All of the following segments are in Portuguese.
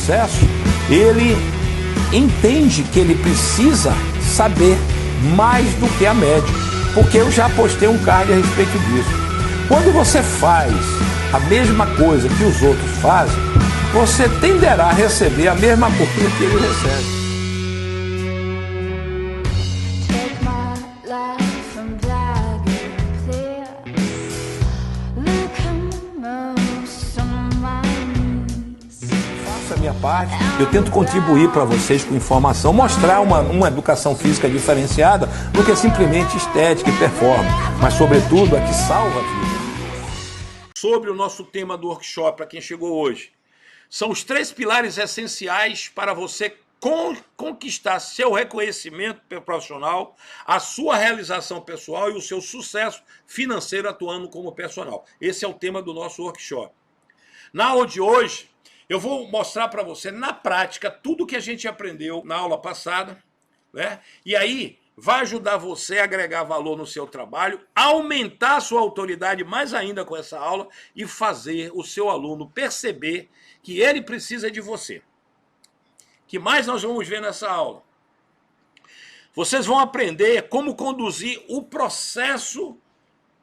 processo, ele entende que ele precisa saber mais do que a média, porque eu já postei um card a respeito disso. Quando você faz a mesma coisa que os outros fazem, você tenderá a receber a mesma coisa que ele recebe. Minha parte, eu tento contribuir para vocês com informação, mostrar uma educação física diferenciada do que simplesmente estética e performance, mas sobretudo a que salva a vida. Sobre o nosso tema do workshop, para quem chegou hoje, são os 3 pilares essenciais para você conquistar seu reconhecimento profissional, a sua realização pessoal e o seu sucesso financeiro atuando como personal. Esse é o tema do nosso workshop. Na aula de hoje, eu vou mostrar para você, na prática, tudo que a gente aprendeu na aula passada, né? E aí vai ajudar você a agregar valor no seu trabalho, aumentar a sua autoridade mais ainda com essa aula e fazer o seu aluno perceber que ele precisa de você. O que mais nós vamos ver nessa aula? Vocês vão aprender como conduzir o processo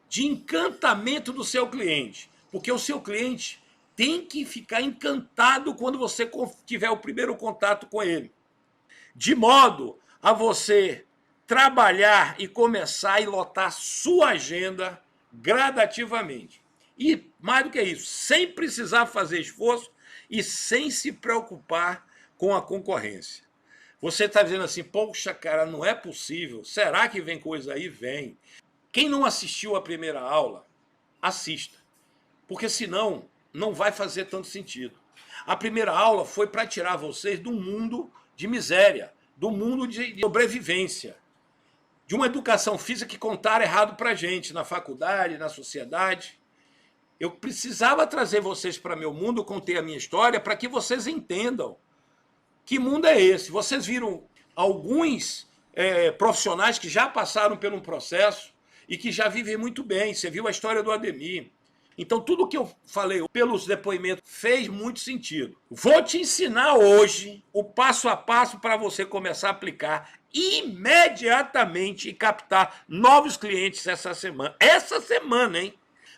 de encantamento do seu cliente, porque o seu cliente tem que ficar encantado quando você tiver o primeiro contato com ele. De modo a você trabalhar e começar a lotar sua agenda gradativamente. E mais do que isso, sem precisar fazer esforço e sem se preocupar com a concorrência. Você está dizendo assim, poxa, cara, não é possível. Será que vem coisa aí? Vem. Quem não assistiu a primeira aula, assista. Porque senão não vai fazer tanto sentido. A primeira aula foi para tirar vocês do mundo de miséria, do mundo de sobrevivência, de uma educação física que contaram errado para a gente, na faculdade, na sociedade. Eu precisava trazer vocês para meu mundo, contei a minha história, para que vocês entendam que mundo é esse. Vocês viram alguns profissionais que já passaram por um processo e que já vivem muito bem. Você viu a história do Ademir. Então, tudo que eu falei pelos depoimentos fez muito sentido. Vou te ensinar hoje o passo a passo para você começar a aplicar imediatamente e captar novos clientes essa semana. Essa semana, hein?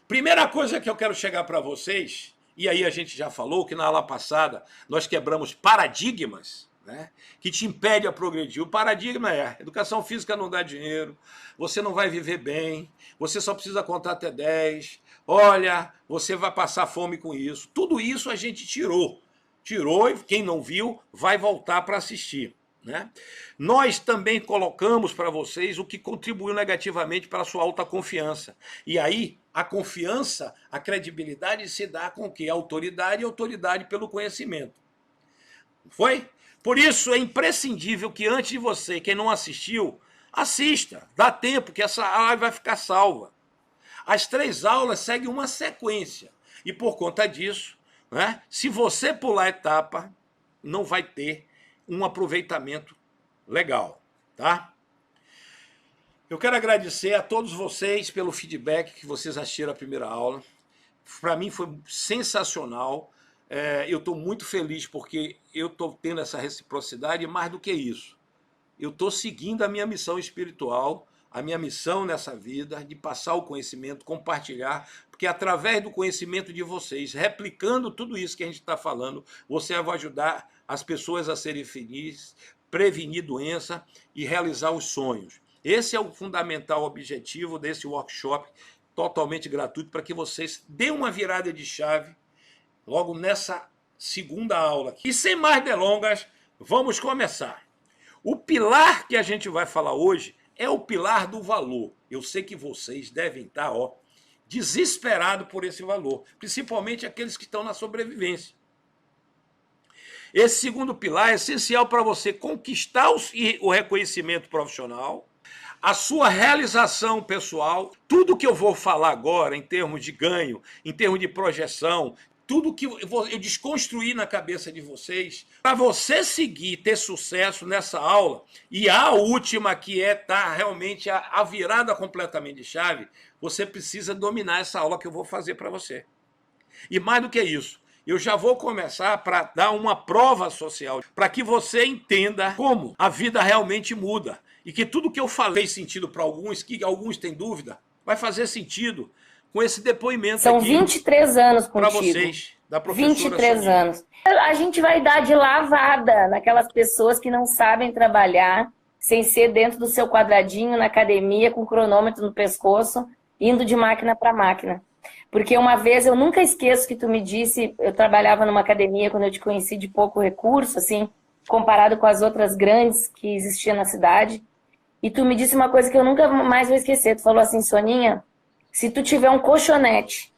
Primeira coisa que eu quero chegar para vocês, e aí a gente já falou que na aula passada nós quebramos paradigmas, né, que te impede a progredir. O paradigma é: educação física não dá dinheiro, você não vai viver bem, você só precisa contar até 10, olha, você vai passar fome com isso. Tudo isso a gente tirou. Tirou, e quem não viu vai voltar para assistir, né? Nós também colocamos para vocês o que contribuiu negativamente para a sua alta confiança. E aí, a confiança, a credibilidade se dá com o quê? Autoridade e autoridade pelo conhecimento. Foi? Por isso é imprescindível que antes de você, quem não assistiu, assista. Dá tempo que essa live vai ficar salva. As 3 aulas seguem uma sequência. E por conta disso, né, se você pular etapa, não vai ter um aproveitamento legal, tá? Eu quero agradecer a todos vocês pelo feedback que vocês assistiram a primeira aula. Para mim foi sensacional. Eu estou muito feliz porque eu estou tendo essa reciprocidade, e mais do que isso, eu estou seguindo a minha missão espiritual, a minha missão nessa vida, de passar o conhecimento, compartilhar, porque através do conhecimento de vocês, replicando tudo isso que a gente está falando, você vai ajudar as pessoas a serem felizes, prevenir doença e realizar os sonhos. Esse é o fundamental objetivo desse workshop, totalmente gratuito, para que vocês deem uma virada de chave logo nessa segunda aula. E sem mais delongas, vamos começar. O pilar que a gente vai falar hoje é o pilar do valor. Eu sei que vocês devem estar desesperados por esse valor, principalmente aqueles que estão na sobrevivência. Esse segundo pilar é essencial para você conquistar o reconhecimento profissional, a sua realização pessoal. Tudo que eu vou falar agora em termos de ganho, em termos de projeção, tudo que eu desconstruí na cabeça de vocês, para você seguir, ter sucesso nessa aula, e a última que tá realmente a virada completamente de chave, você precisa dominar essa aula que eu vou fazer para você. E mais do que isso, eu já vou começar para dar uma prova social, para que você entenda como a vida realmente muda. E que tudo que eu falei fez sentido para alguns, que alguns têm dúvida, vai fazer sentido com esse depoimento São aqui 23 anos para contigo. vocês, da professora 23 Soninha. anos. A gente vai dar de lavada naquelas pessoas que não sabem trabalhar sem ser dentro do seu quadradinho, na academia, com cronômetro no pescoço, indo de máquina para máquina. Porque uma vez, eu nunca esqueço que tu me disse, eu trabalhava numa academia quando eu te conheci de pouco recurso, assim, comparado com as outras grandes que existiam na cidade. E tu me disse uma coisa que eu nunca mais vou esquecer. Tu falou assim, Soninha, se tu tiver um colchonete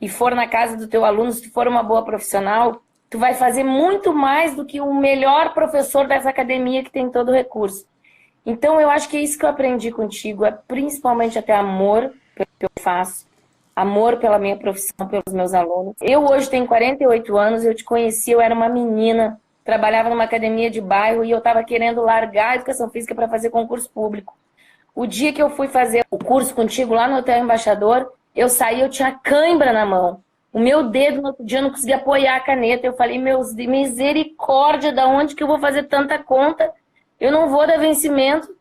e for na casa do teu aluno, se tu for uma boa profissional, tu vai fazer muito mais do que o melhor professor dessa academia que tem todo o recurso. Então, eu acho que é isso que eu aprendi contigo, é principalmente até amor pelo que eu faço, amor pela minha profissão, pelos meus alunos. Eu hoje tenho 48 anos, eu te conheci, eu era uma menina, trabalhava numa academia de bairro e eu estava querendo largar a educação física para fazer concurso público. O dia que eu fui fazer o curso contigo lá no Hotel Embaixador, eu saí, eu tinha cãibra na mão. O meu dedo, no outro dia, eu não conseguia apoiar a caneta. Eu falei, misericórdia, da onde que eu vou fazer tanta conta? Eu não vou dar vencimento.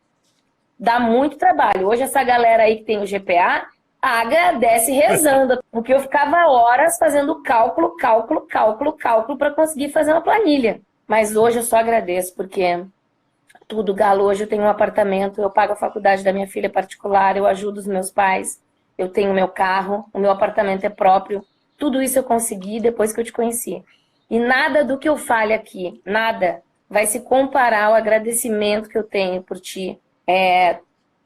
Dá muito trabalho. Hoje essa galera aí que tem o GPA, agradece rezando, porque eu ficava horas fazendo cálculo para conseguir fazer uma planilha. Mas hoje eu só agradeço, porque tudo, Galo, hoje eu tenho um apartamento, eu pago a faculdade da minha filha particular, eu ajudo os meus pais, eu tenho meu carro, o meu apartamento é próprio. Tudo isso eu consegui depois que eu te conheci. E nada do que eu fale aqui, nada, vai se comparar ao agradecimento que eu tenho por ti.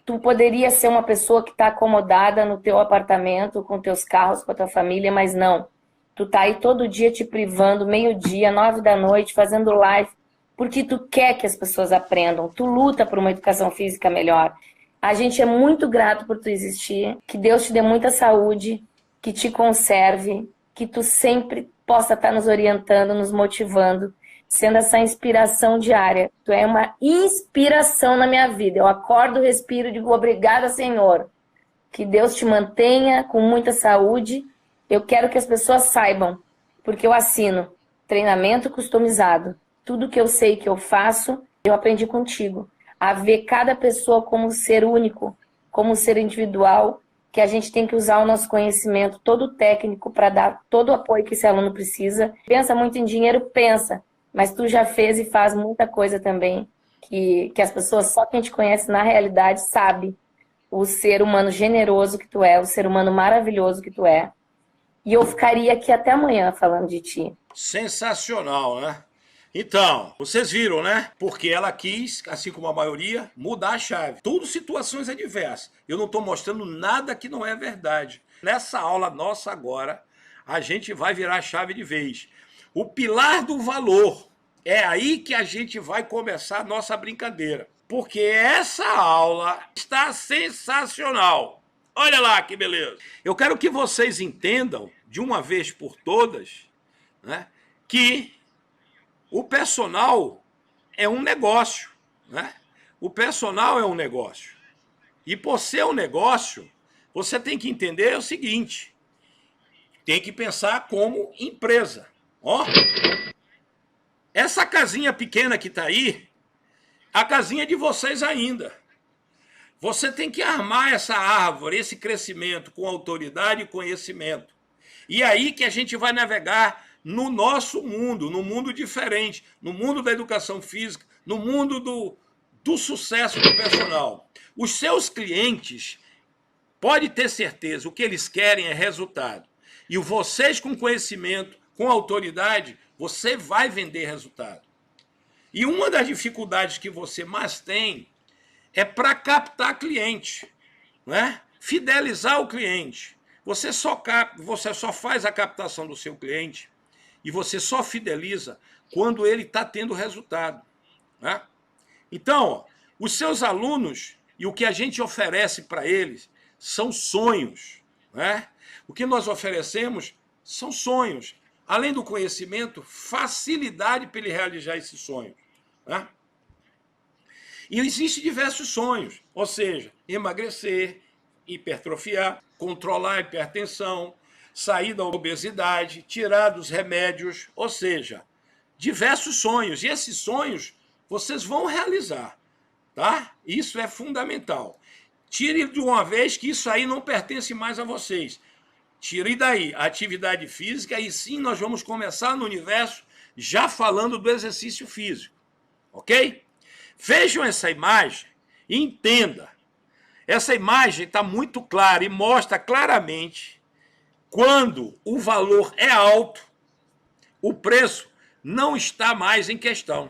Tu poderia ser uma pessoa que está acomodada no teu apartamento, com teus carros, com a tua família, mas não. Tu tá aí todo dia te privando, meio-dia, 9 da noite, fazendo live, porque tu quer que as pessoas aprendam. Tu luta por uma educação física melhor. A gente é muito grato por tu existir. Que Deus te dê muita saúde, que te conserve, que tu sempre possa estar nos orientando, nos motivando, sendo essa inspiração diária. Tu é uma inspiração na minha vida. Eu acordo, respiro e digo obrigada, Senhor. Que Deus te mantenha com muita saúde. Eu quero que as pessoas saibam, porque eu assino treinamento customizado. Tudo que eu sei que eu faço, eu aprendi contigo. A ver cada pessoa como um ser único, como um ser individual, que a gente tem que usar o nosso conhecimento todo técnico para dar todo o apoio que esse aluno precisa. Pensa muito em dinheiro? Pensa. Mas tu já fez e faz muita coisa também, que as pessoas, só quem te conhece na realidade, sabe o ser humano generoso que tu é, o ser humano maravilhoso que tu é. E eu ficaria aqui até amanhã falando de ti. Sensacional, né? Então, vocês viram, né? Porque ela quis, assim como a maioria, mudar a chave. Tudo situações adversas. Eu não estou mostrando nada que não é verdade. Nessa aula nossa agora, a gente vai virar a chave de vez. O pilar do valor. É aí que a gente vai começar a nossa brincadeira. Porque essa aula está sensacional. Olha lá que beleza. Eu quero que vocês entendam, de uma vez por todas, né, que o personal é um negócio, né? O personal é um negócio. E por ser um negócio, você tem que entender o seguinte, tem que pensar como empresa. Ó, essa casinha pequena que está aí, a casinha é de vocês ainda. Você tem que armar essa árvore, esse crescimento com autoridade e conhecimento. E aí que a gente vai navegar no nosso mundo, no mundo diferente, no mundo da educação física, no mundo do sucesso do personal. Os seus clientes, pode ter certeza, o que eles querem é resultado. E vocês com conhecimento, com autoridade, você vai vender resultado. E uma das dificuldades que você mais tem é para captar cliente, né? Fidelizar o cliente. Você só faz a captação do seu cliente e você só fideliza quando ele está tendo resultado, né? Então, ó, os seus alunos e o que a gente oferece para eles são sonhos, né? O que nós oferecemos são sonhos. Além do conhecimento, facilidade para ele realizar esses sonhos, né? E existem diversos sonhos, ou seja, emagrecer, hipertrofiar, controlar a hipertensão, sair da obesidade, tirar dos remédios, ou seja, diversos sonhos. E esses sonhos vocês vão realizar, tá? Isso é fundamental. Tire de uma vez que isso aí não pertence mais a vocês. Tire daí a atividade física e sim nós vamos começar no universo já falando do exercício físico, ok? Vejam essa imagem e entenda. Essa imagem está muito clara e mostra claramente quando o valor é alto, o preço não está mais em questão.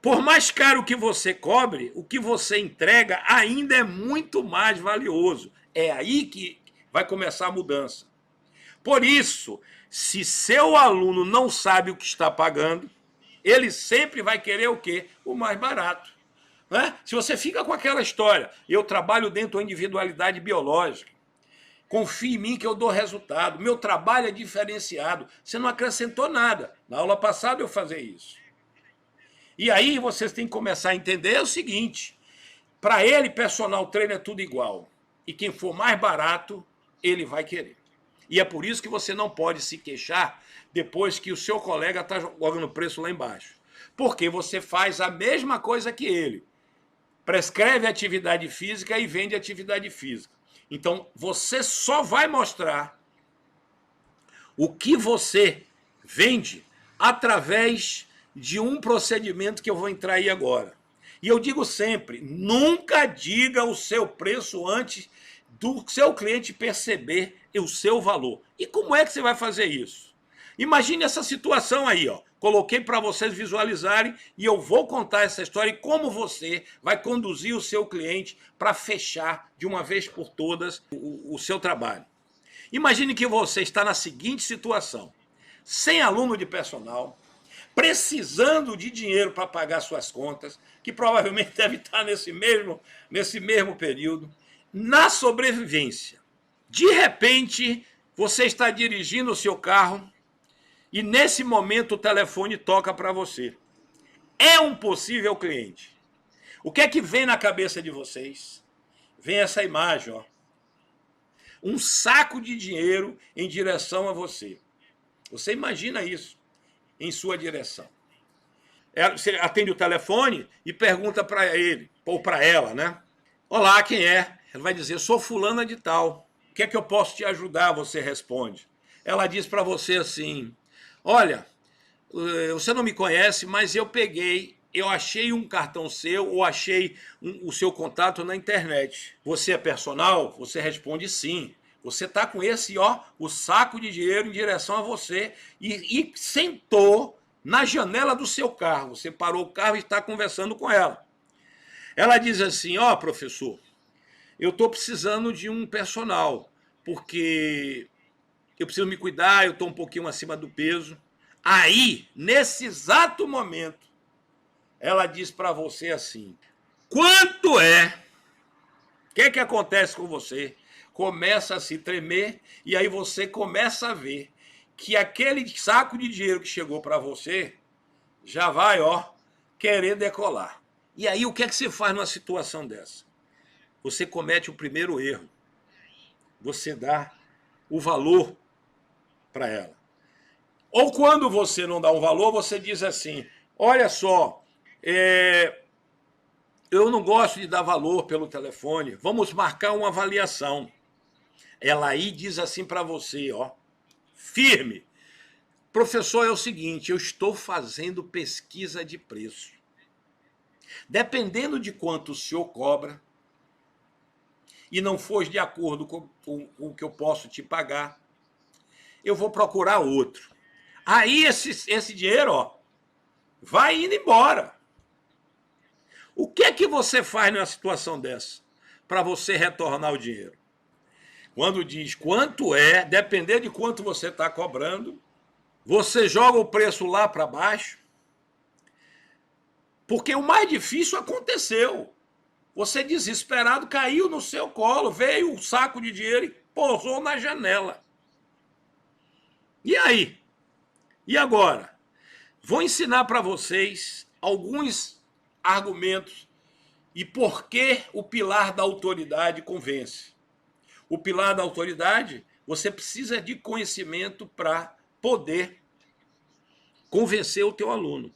Por mais caro que você cobre, o que você entrega ainda é muito mais valioso. É aí que vai começar a mudança. Por isso, se seu aluno não sabe o que está pagando, ele sempre vai querer o quê? O mais barato. Né? Se você fica com aquela história, eu trabalho dentro da individualidade biológica, confie em mim que eu dou resultado, meu trabalho é diferenciado, você não acrescentou nada. Na aula passada eu fazia isso. E aí vocês têm que começar a entender o seguinte, para ele, personal trainer é tudo igual. E quem for mais barato, ele vai querer. E é por isso que você não pode se queixar depois que o seu colega está jogando o preço lá embaixo. Porque você faz a mesma coisa que ele. Prescreve atividade física e vende atividade física. Então, você só vai mostrar o que você vende através de um procedimento que eu vou entrar aí agora. E eu digo sempre, nunca diga o seu preço antes do seu cliente perceber o seu valor. E como é que você vai fazer isso? Imagine essa situação aí, ó. Coloquei para vocês visualizarem e eu vou contar essa história e como você vai conduzir o seu cliente para fechar de uma vez por todas o seu trabalho. Imagine que você está na seguinte situação, sem aluno de personal, precisando de dinheiro para pagar suas contas, que provavelmente deve estar nesse mesmo período, na sobrevivência. De repente, você está dirigindo o seu carro e nesse momento o telefone toca para você. É um possível cliente. O que é que vem na cabeça de vocês? Vem essa imagem, ó. Um saco de dinheiro em direção a você. Você imagina isso em sua direção. Você atende o telefone e pergunta para ele, ou para ela, né? Olá, quem é? Ela vai dizer, sou fulana de tal. O que é que eu posso te ajudar? Você responde. Ela diz para você assim, olha, você não me conhece, mas eu achei um cartão seu ou achei o seu contato na internet. Você é personal? Você responde sim. Você está com esse, ó, o saco de dinheiro em direção a você e sentou na janela do seu carro. Você parou o carro e está conversando com ela. Ela diz assim, ó, professor, eu estou precisando de um personal, porque eu preciso me cuidar, eu estou um pouquinho acima do peso. Aí, nesse exato momento, ela diz para você assim, quanto é? O que é que acontece com você? Começa a se tremer e aí você começa a ver que aquele saco de dinheiro que chegou para você já vai, ó, querer decolar. E aí o que é que você faz numa situação dessa? Você comete o primeiro erro. Você dá o valor para ela. Ou quando você não dá um valor, você diz assim, olha só, eu não gosto de dar valor pelo telefone, vamos marcar uma avaliação. Ela aí diz assim para você, ó, firme, professor, é o seguinte, eu estou fazendo pesquisa de preço. Dependendo de quanto o senhor cobra, e não for de acordo com o que eu posso te pagar, eu vou procurar outro. Aí esse dinheiro, ó, vai indo embora. O que é que você faz numa situação dessa para você retornar o dinheiro? Quando diz quanto é, depender de quanto você está cobrando, você joga o preço lá para baixo, porque o mais difícil aconteceu. Você desesperado caiu no seu colo, veio um saco de dinheiro e pousou na janela. E aí? E agora? Vou ensinar para vocês alguns argumentos e por que o pilar da autoridade convence. O pilar da autoridade Você precisa de conhecimento para poder convencer o teu aluno.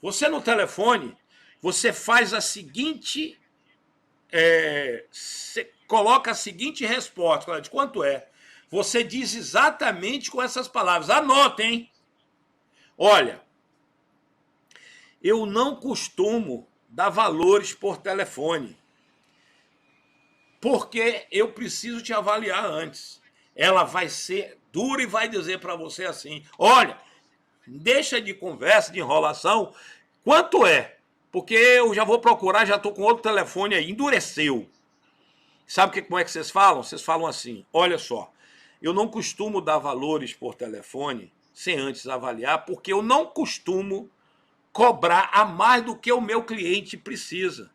Você no telefone, você faz a seguinte, você coloca a seguinte resposta, de quanto é? Você diz exatamente com essas palavras. Anotem, hein? Olha, eu não costumo dar valores por telefone, porque eu preciso te avaliar antes. Ela vai ser dura e vai dizer para você assim, olha, deixa de conversa, de enrolação, quanto é? Porque eu já vou procurar, já estou com outro telefone aí, endureceu. Sabe como é que vocês falam? Vocês falam assim, olha só, eu não costumo dar valores por telefone sem antes avaliar, porque eu não costumo cobrar a mais do que o meu cliente precisa.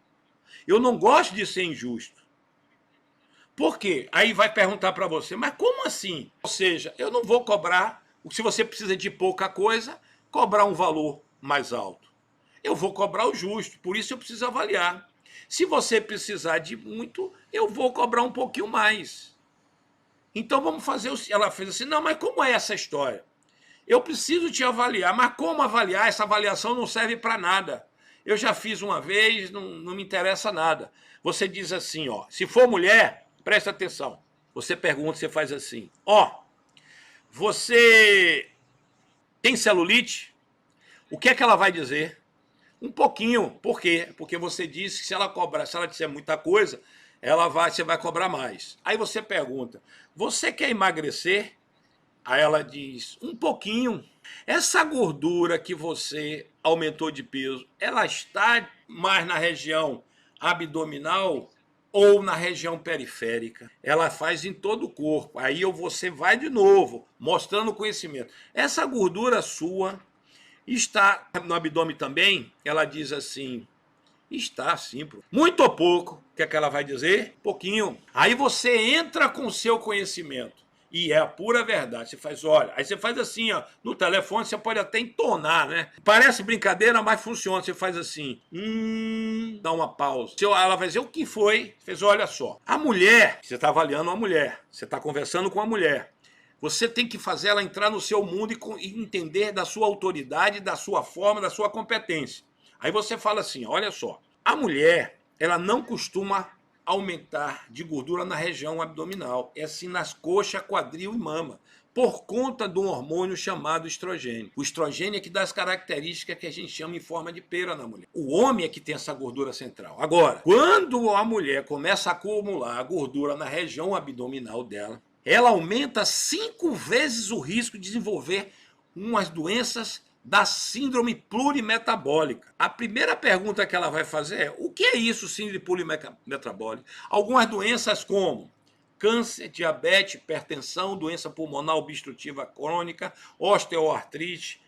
Eu não gosto de ser injusto. Por quê? Aí vai perguntar para você, mas como assim? Ou seja, eu não vou cobrar, se você precisa de pouca coisa, cobrar um valor mais alto. Eu vou cobrar o justo, por isso eu preciso avaliar. Se você precisar de muito, eu vou cobrar um pouquinho mais. Então vamos fazer o... Ela fez assim, não, mas como é essa história? Eu preciso te avaliar, mas como avaliar? Essa avaliação não serve para nada. Eu já fiz uma vez, não me interessa nada. Você diz assim, ó, se for mulher, presta atenção. Você pergunta, você faz assim, ó, você tem celulite? O que é que ela vai dizer? Um pouquinho. Por quê? Porque você disse que se ela cobrar, se ela disser muita coisa, você vai cobrar mais. Aí você pergunta, você quer emagrecer? Aí ela diz, um pouquinho. Essa gordura que você aumentou de peso, ela está mais na região abdominal ou na região periférica? Ela faz em todo o corpo. Aí você vai de novo, mostrando conhecimento. Essa gordura sua está no abdômen também? Ela diz assim, está sim. Muito ou pouco? O que é que ela vai dizer? Pouquinho. Aí você entra com o seu conhecimento. E é a pura verdade. Você faz, olha, aí você faz assim, ó, no telefone você pode até entonar, né? Parece brincadeira, mas funciona. Você faz assim, dá uma pausa. Ela vai dizer o que foi. Você fez, olha só, a mulher, você está avaliando uma mulher, você está conversando com a mulher. Você tem que fazer ela entrar no seu mundo e entender da sua autoridade, da sua forma, da sua competência. Aí você fala assim, olha só, a mulher, ela não costuma aumentar de gordura na região abdominal, é assim nas coxas, quadril e mama, por conta de um hormônio chamado estrogênio. O estrogênio é que dá as características que a gente chama em forma de pera na mulher. O homem é que tem essa gordura central. Agora, quando a mulher começa a acumular a gordura na região abdominal dela, ela aumenta 5 vezes o risco de desenvolver umas doenças da síndrome plurimetabólica. A primeira pergunta que ela vai fazer é, o que é isso, síndrome plurimetabólica? Algumas doenças como câncer, diabetes, hipertensão, doença pulmonar obstrutiva crônica, osteoartrite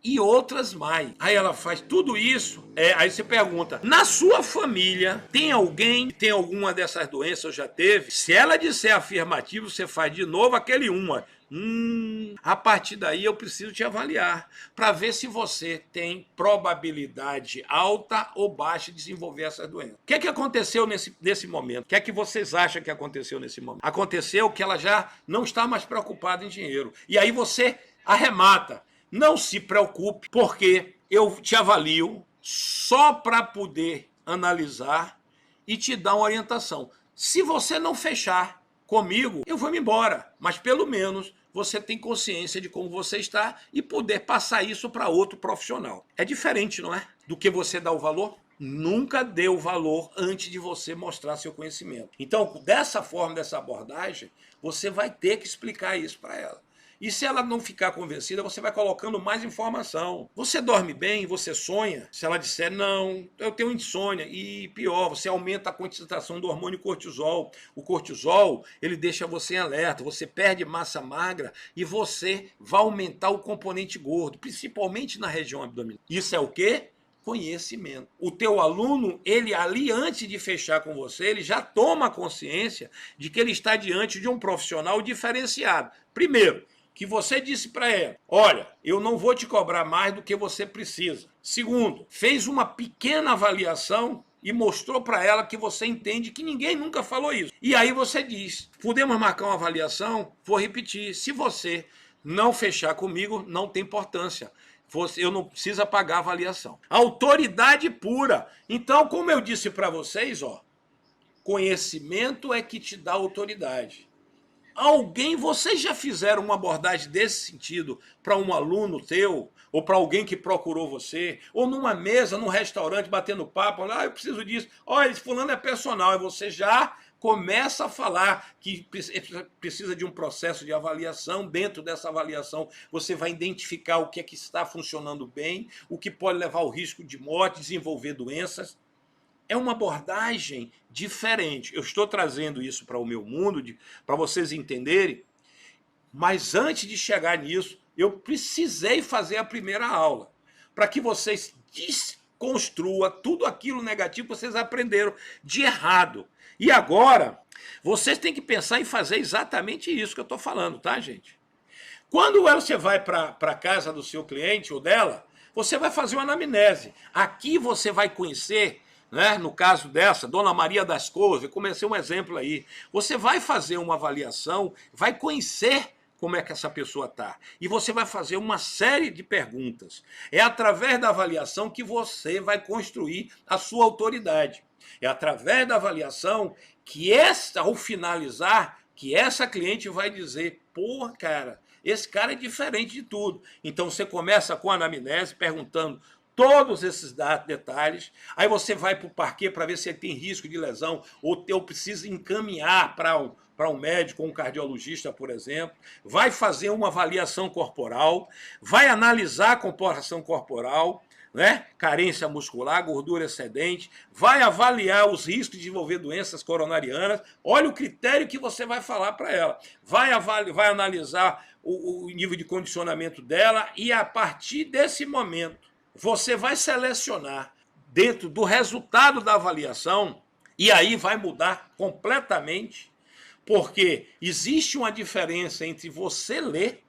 e outras mais. Aí ela faz tudo isso, aí você pergunta, na sua família tem alguém que tem alguma dessas doenças ou já teve? Se ela disser afirmativo, você faz de novo aquele uma. A partir daí eu preciso te avaliar para ver se você tem probabilidade alta ou baixa de desenvolver essas doenças. O que é que aconteceu nesse momento? O que é que vocês acham que aconteceu nesse momento? Aconteceu que ela já não está mais preocupada em dinheiro. E aí você arremata. Não se preocupe, porque eu te avalio só para poder analisar e te dar uma orientação. Se você não fechar comigo, eu vou me embora. Mas pelo menos você tem consciência de como você está e poder passar isso para outro profissional. É diferente, não é? Do que você dar o valor. Nunca dê o valor antes de você mostrar seu conhecimento. Então, dessa forma, dessa abordagem, você vai ter que explicar isso para ela. E se ela não ficar convencida, você vai colocando mais informação. Você dorme bem? Você sonha? Se ela disser, não, eu tenho insônia. E pior, você aumenta a concentração do hormônio cortisol. O cortisol, ele deixa você em alerta. Você perde massa magra e você vai aumentar o componente gordo, principalmente na região abdominal. Isso é o quê? Conhecimento. O teu aluno, ele ali antes de fechar com você, ele já toma consciência de que ele está diante de um profissional diferenciado. Primeiro, que você disse para ela, olha, eu não vou te cobrar mais do que você precisa. Segundo, fez uma pequena avaliação e mostrou para ela que você entende que ninguém nunca falou isso. E aí você diz, podemos marcar uma avaliação? Vou repetir, se você não fechar comigo, não tem importância. Eu não preciso pagar a avaliação. Autoridade pura. Então, como eu disse para vocês, ó, conhecimento é que te dá autoridade. Vocês já fizeram uma abordagem desse sentido para um aluno teu, ou para alguém que procurou você, ou numa mesa, num restaurante, batendo papo, eu preciso disso, olha, esse fulano é personal, e você já começa a falar que precisa de um processo de avaliação. Dentro dessa avaliação, você vai identificar o que é que está funcionando bem, o que pode levar ao risco de morte, desenvolver doenças. É uma abordagem diferente. Eu estou trazendo isso para o meu mundo, para vocês entenderem, mas antes de chegar nisso, eu precisei fazer a primeira aula, para que vocês desconstruam tudo aquilo negativo que vocês aprenderam de errado. E agora, vocês têm que pensar em fazer exatamente isso que eu estou falando, tá, gente? Quando você vai para a casa do seu cliente ou dela, você vai fazer uma anamnese. Aqui você vai conhecer, né, no caso dessa, Dona Maria das Couves, comecei um exemplo aí. Você vai fazer uma avaliação, vai conhecer como é que essa pessoa está. E você vai fazer uma série de perguntas. É através da avaliação que você vai construir a sua autoridade. É através da avaliação que ao finalizar, que essa cliente vai dizer, pô, cara, esse cara é diferente de tudo. Então você começa com a anamnese, perguntando todos esses detalhes, aí você vai para o parquê para ver se ele tem risco de lesão, ou eu preciso encaminhar para um médico, um cardiologista, por exemplo, vai fazer uma avaliação corporal, vai analisar a composição corporal, né? Carência muscular, gordura excedente, vai avaliar os riscos de desenvolver doenças coronarianas. Olha o critério que você vai falar para ela. Vai analisar o nível de condicionamento dela e, a partir desse momento, você vai selecionar dentro do resultado da avaliação, e aí vai mudar completamente, porque existe uma diferença entre você ler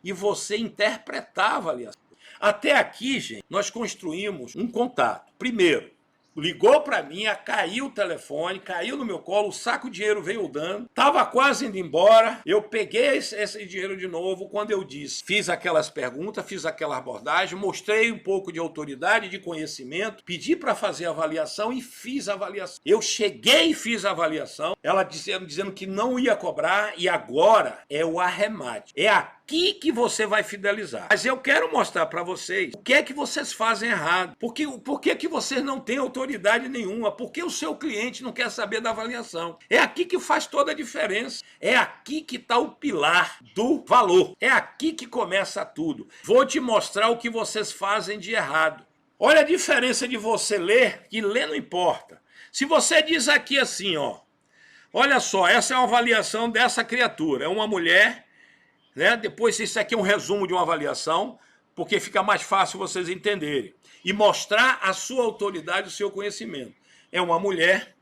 e você interpretar a avaliação. Até aqui, gente, nós construímos um contato. Primeiro, ligou para mim, caiu o telefone, caiu no meu colo, o saco de dinheiro veio dando, estava quase indo embora, eu peguei esse dinheiro de novo, quando eu disse, fiz aquelas perguntas, fiz aquela abordagem, mostrei um pouco de autoridade, de conhecimento, pedi para fazer a avaliação e fiz a avaliação. Eu cheguei e fiz a avaliação, ela dizendo que não ia cobrar, e agora é o arremate. É aqui que você vai fidelizar. Mas eu quero mostrar para vocês o que é que vocês fazem errado. Por que que vocês não têm autoridade nenhuma? Por que o seu cliente não quer saber da avaliação? É aqui que faz toda a diferença. É aqui que está o pilar do valor. É aqui que começa tudo. Vou te mostrar o que vocês fazem de errado. Olha a diferença de você ler, que ler não importa. Se você diz aqui assim, ó, olha só, essa é uma avaliação dessa criatura. É uma mulher, né? Depois isso aqui é um resumo de uma avaliação, porque fica mais fácil vocês entenderem. E mostrar a sua autoridade, o seu conhecimento. É uma mulher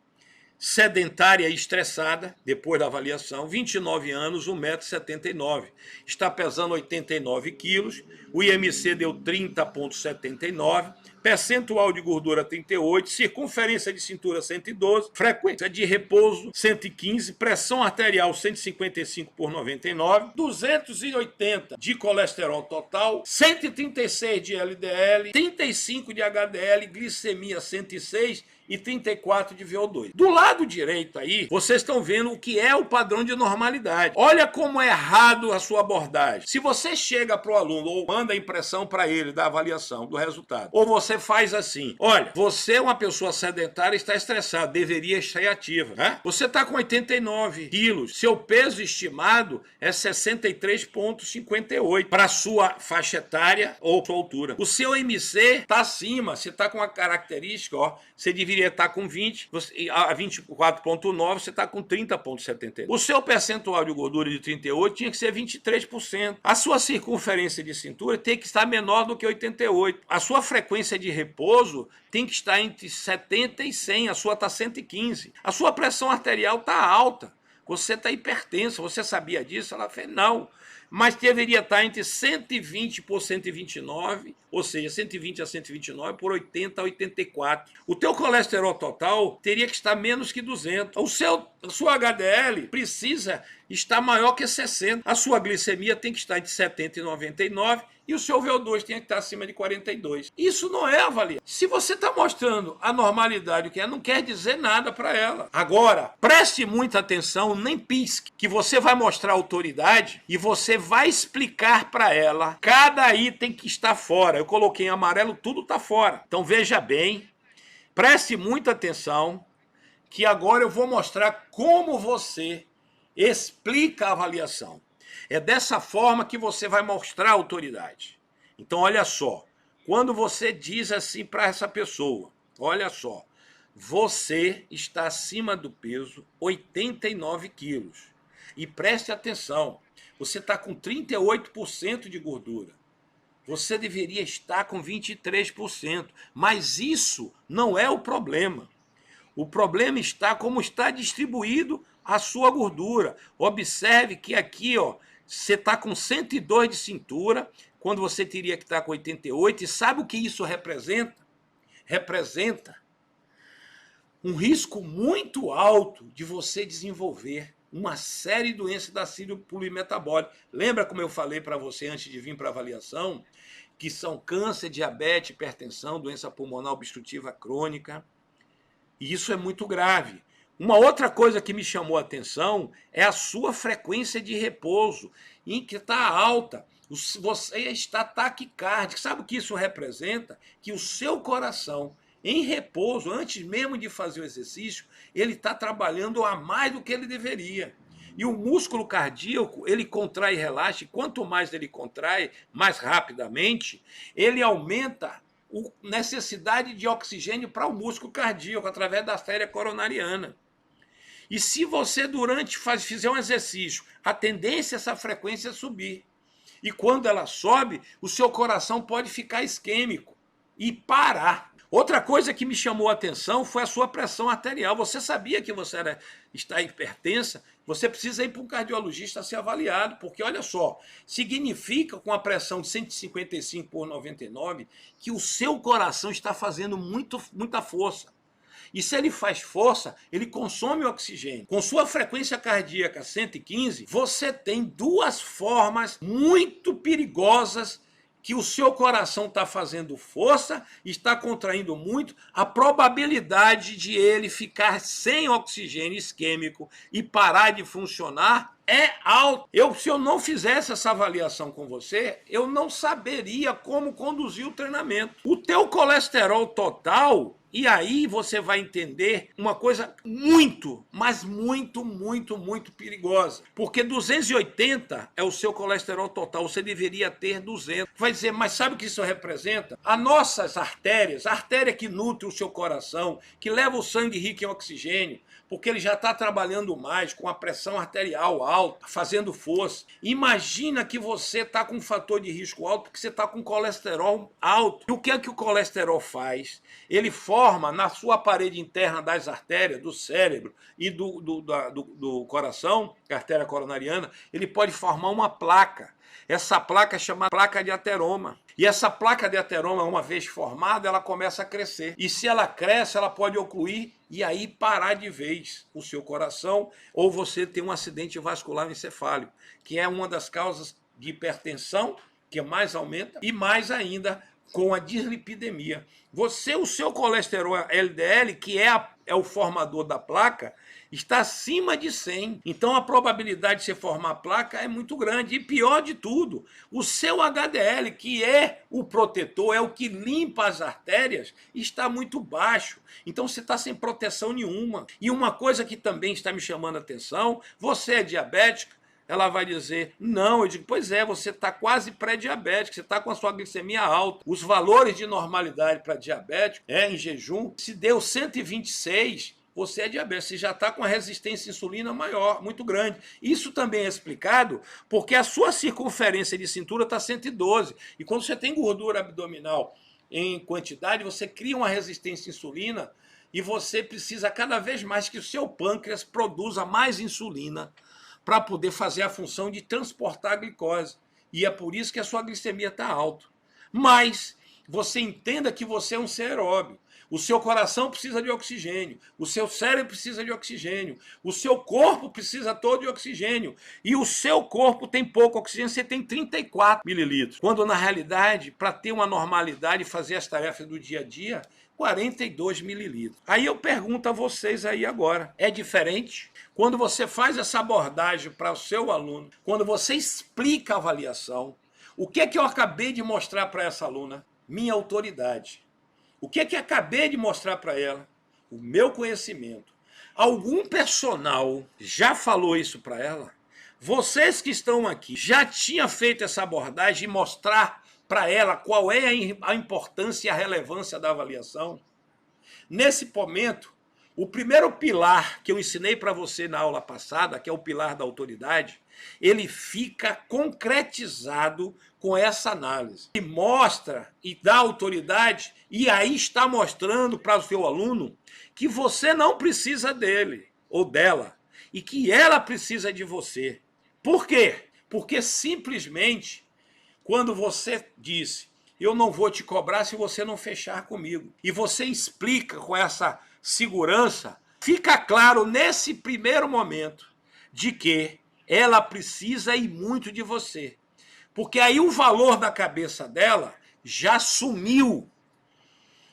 sedentária e estressada, depois da avaliação, 29 anos, 1,79 m. Está pesando 89 quilos, o IMC deu 30,79, percentual de gordura 38, circunferência de cintura 112, frequência de repouso 115, pressão arterial 155/99, 280 de colesterol total, 136 de LDL, 35 de HDL, glicemia 106 e 34 de VO2. Do lado direito aí, vocês estão vendo o que é o padrão de normalidade. Olha como é errado a sua abordagem. Se você chega para o aluno ou manda a impressão para ele da avaliação, do resultado, ou você faz assim, olha, você é uma pessoa sedentária e está estressado, deveria estar ativa, né? Você está com 89 quilos, seu peso estimado é 63,58 para a sua faixa etária ou sua altura. O seu MC está acima, você está com uma característica, ó, você deveria estar com 20, a 24,9, você está com 30,72. O seu percentual de gordura de 38 tinha que ser 23%. A sua circunferência de cintura tem que estar menor do que 88. A sua frequência de repouso tem que estar entre 70 e 100, a sua está 115. A sua pressão arterial está alta. Você está hipertenso, você sabia disso? Ela fez, não. mas deveria estar entre 120 por 129, ou seja, 120 a 129 por 80 a 84. O teu colesterol total teria que estar menos que 200. A sua HDL precisa estar maior que 60. A sua glicemia tem que estar entre 70 e 99 e o seu VO2 tem que estar acima de 42. Isso não é avaliar. Se você está mostrando a normalidade, o que é, não quer dizer nada para ela. Agora, preste muita atenção, nem pisque, que você vai mostrar autoridade e você vai explicar para ela cada item que está fora. Eu coloquei em amarelo, tudo está fora. Então veja bem, preste muita atenção, que agora eu vou mostrar como você explica a avaliação. É dessa forma que você vai mostrar a autoridade. Então, olha só, quando você diz assim para essa pessoa, olha só, você está acima do peso 89 quilos. E preste atenção, você está com 38% de gordura. Você deveria estar com 23%, mas isso não é o problema. O problema está como está distribuído a sua gordura. Observe que aqui, ó, você está com 102 de cintura, quando você teria que estar com 88, e sabe o que isso representa? Representa um risco muito alto de você desenvolver uma série de doenças da síndrome polimetabólica. Lembra como eu falei para você antes de vir para a avaliação? Que são câncer, diabetes, hipertensão, doença pulmonar obstrutiva crônica. E isso é muito grave. Uma outra coisa que me chamou a atenção é a sua frequência de repouso, em que está alta. Você está taquicárdico. Sabe o que isso representa? Que o seu coração, em repouso, antes mesmo de fazer o exercício, ele está trabalhando a mais do que ele deveria. E o músculo cardíaco, ele contrai e relaxa, e quanto mais ele contrai, mais rapidamente, ele aumenta a necessidade de oxigênio para o músculo cardíaco, através da artéria coronariana. E se você, fizer um exercício, a tendência é essa frequência subir. E quando ela sobe, o seu coração pode ficar isquêmico e parar. Outra coisa que me chamou a atenção foi a sua pressão arterial. Você sabia que você está hipertensa? Você precisa ir para um cardiologista ser avaliado, porque olha só, significa com a pressão de 155 por 99 que o seu coração está fazendo muita força. E se ele faz força, ele consome oxigênio. Com sua frequência cardíaca 115, você tem duas formas muito perigosas que o seu coração está fazendo força, está contraindo muito, a probabilidade de ele ficar sem oxigênio isquêmico e parar de funcionar é alta. Se eu não fizesse essa avaliação com você, eu não saberia como conduzir o treinamento. O teu colesterol total, e aí você vai entender uma coisa muito, mas muito perigosa. Porque 280 é o seu colesterol total, você deveria ter 200. Vai dizer, mas sabe o que isso representa? As nossas artérias, a artéria que nutre o seu coração, que leva o sangue rico em oxigênio, porque ele já está trabalhando mais, com a pressão arterial alta, fazendo força. Imagina que você está com um fator de risco alto, porque você está com colesterol alto. E o que é que o colesterol faz? Ele forma na sua parede interna das artérias, do cérebro e do coração, a artéria coronariana, ele pode formar uma placa. Essa placa é chamada placa de ateroma. E essa placa de ateroma, uma vez formada, ela começa a crescer. E se ela cresce, ela pode ocluir e aí parar de vez o seu coração, ou você ter um acidente vascular encefálico, que é uma das causas de hipertensão, que mais aumenta, e mais ainda com a dislipidemia. O seu colesterol LDL, que é o formador da placa, está acima de 100. Então a probabilidade de você formar a placa é muito grande. E pior de tudo, o seu HDL, que é o protetor, é o que limpa as artérias, está muito baixo. Então você está sem proteção nenhuma. E uma coisa que também está me chamando a atenção, você é diabético, ela vai dizer, não, eu digo, pois é, você está quase pré-diabético, você está com a sua glicemia alta. Os valores de normalidade para diabético, em jejum, se deu 126, você é diabético, você já está com a resistência à insulina maior, muito grande. Isso também é explicado porque a sua circunferência de cintura está 112. E quando você tem gordura abdominal em quantidade, você cria uma resistência à insulina e você precisa cada vez mais que o seu pâncreas produza mais insulina para poder fazer a função de transportar a glicose. E é por isso que a sua glicemia está alta. Mas você entenda que você é um ser aeróbio. O seu coração precisa de oxigênio, o seu cérebro precisa de oxigênio, o seu corpo precisa todo de oxigênio. E o seu corpo tem pouco oxigênio, você tem 34 mililitros. Quando na realidade, para ter uma normalidade e fazer as tarefas do dia a dia, 42 mililitros. Aí eu pergunto a vocês aí agora, é diferente? Quando você faz essa abordagem para o seu aluno, quando você explica a avaliação, o que é que eu acabei de mostrar para essa aluna? Minha autoridade. O que é que acabei de mostrar para ela? O meu conhecimento. Algum personal já falou isso para ela? Vocês que estão aqui já tinham feito essa abordagem e mostrar para ela qual é a importância e a relevância da avaliação? Nesse momento, o primeiro pilar que eu ensinei para você na aula passada, que é o pilar da autoridade, ele fica concretizado com essa análise. E mostra e dá autoridade, e aí está mostrando para o seu aluno que você não precisa dele ou dela, e que ela precisa de você. Por quê? Porque simplesmente, quando você disse, eu não vou te cobrar se você não fechar comigo, e você explica com essa segurança, fica claro nesse primeiro momento de que ela precisa e muito de você. Porque aí o valor da cabeça dela já sumiu.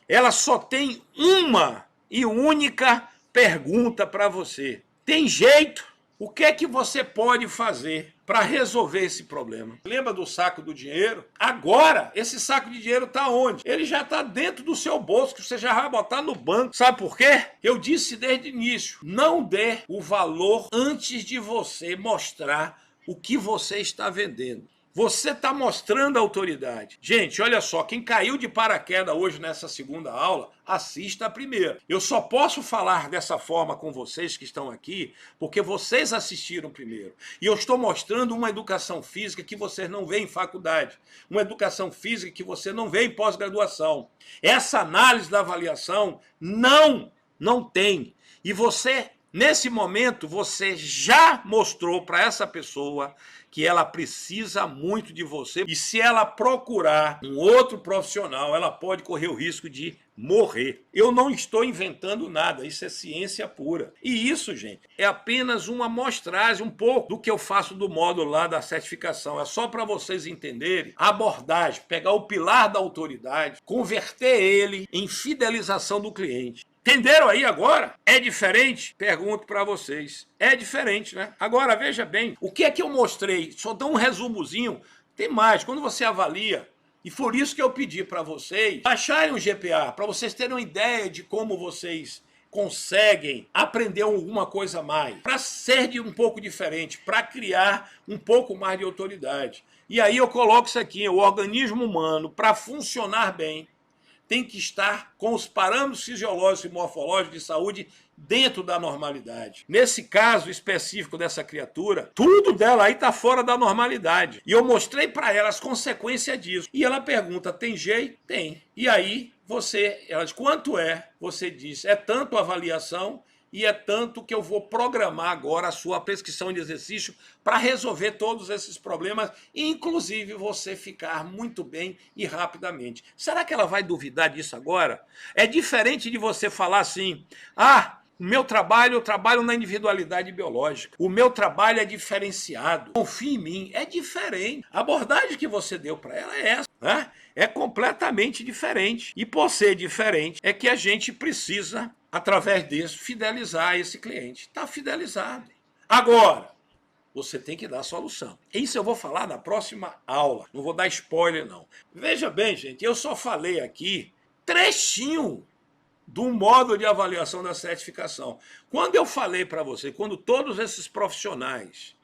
Ela só tem uma e única pergunta para você. Tem jeito? O que é que você pode fazer para resolver esse problema? Lembra do saco do dinheiro? Agora, esse saco de dinheiro está onde? Ele já está dentro do seu bolso, que você já vai botar no banco. Sabe por quê? Eu disse desde o início, não dê o valor antes de você mostrar o que você está vendendo. Você está mostrando a autoridade. Gente, olha só, quem caiu de paraquedas hoje nessa segunda aula, assista a primeira. Eu só posso falar dessa forma com vocês que estão aqui, porque vocês assistiram primeiro. E eu estou mostrando uma educação física que vocês não veem em faculdade. Uma educação física que você não vê em pós-graduação. Essa análise da avaliação não tem. E você, nesse momento, você já mostrou para essa pessoa que ela precisa muito de você, e se ela procurar um outro profissional, ela pode correr o risco de morrer. Eu não estou inventando nada, isso é ciência pura. E isso, gente, é apenas uma amostragem, um pouco do que eu faço do módulo lá da certificação. É só para vocês entenderem a abordagem, pegar o pilar da autoridade, converter ele em fidelização do cliente. Entenderam aí agora? É diferente? Pergunto para vocês. É diferente, né? Agora, veja bem, o que é que eu mostrei? Só dou um resumozinho. Tem mais, quando você avalia, e por isso que eu pedi para vocês baixarem o GPA, para vocês terem uma ideia de como vocês conseguem aprender alguma coisa a mais, para ser de um pouco diferente, para criar um pouco mais de autoridade. E aí eu coloco isso aqui, o organismo humano, para funcionar bem, tem que estar com os parâmetros fisiológicos e morfológicos de saúde dentro da normalidade. Nesse caso específico dessa criatura, tudo dela aí está fora da normalidade. E eu mostrei para ela as consequências disso. E ela pergunta, tem jeito? Tem. E aí, ela diz, quanto é? Você diz, é tanto a avaliação e é tanto que eu vou programar agora a sua prescrição de exercício para resolver todos esses problemas, inclusive você ficar muito bem e rapidamente. Será que ela vai duvidar disso agora? É diferente de você falar assim, o meu trabalho, eu trabalho na individualidade biológica. O meu trabalho é diferenciado. Confie em mim. É diferente. A abordagem que você deu para ela é essa, né? É completamente diferente. E por ser diferente, é que a gente precisa, através disso, fidelizar esse cliente. Está fidelizado. Agora, você tem que dar a solução. Isso eu vou falar na próxima aula. Não vou dar spoiler, não. Veja bem, gente, eu só falei aqui trechinho do módulo de avaliação da certificação. Quando eu falei para você, quando todos esses profissionais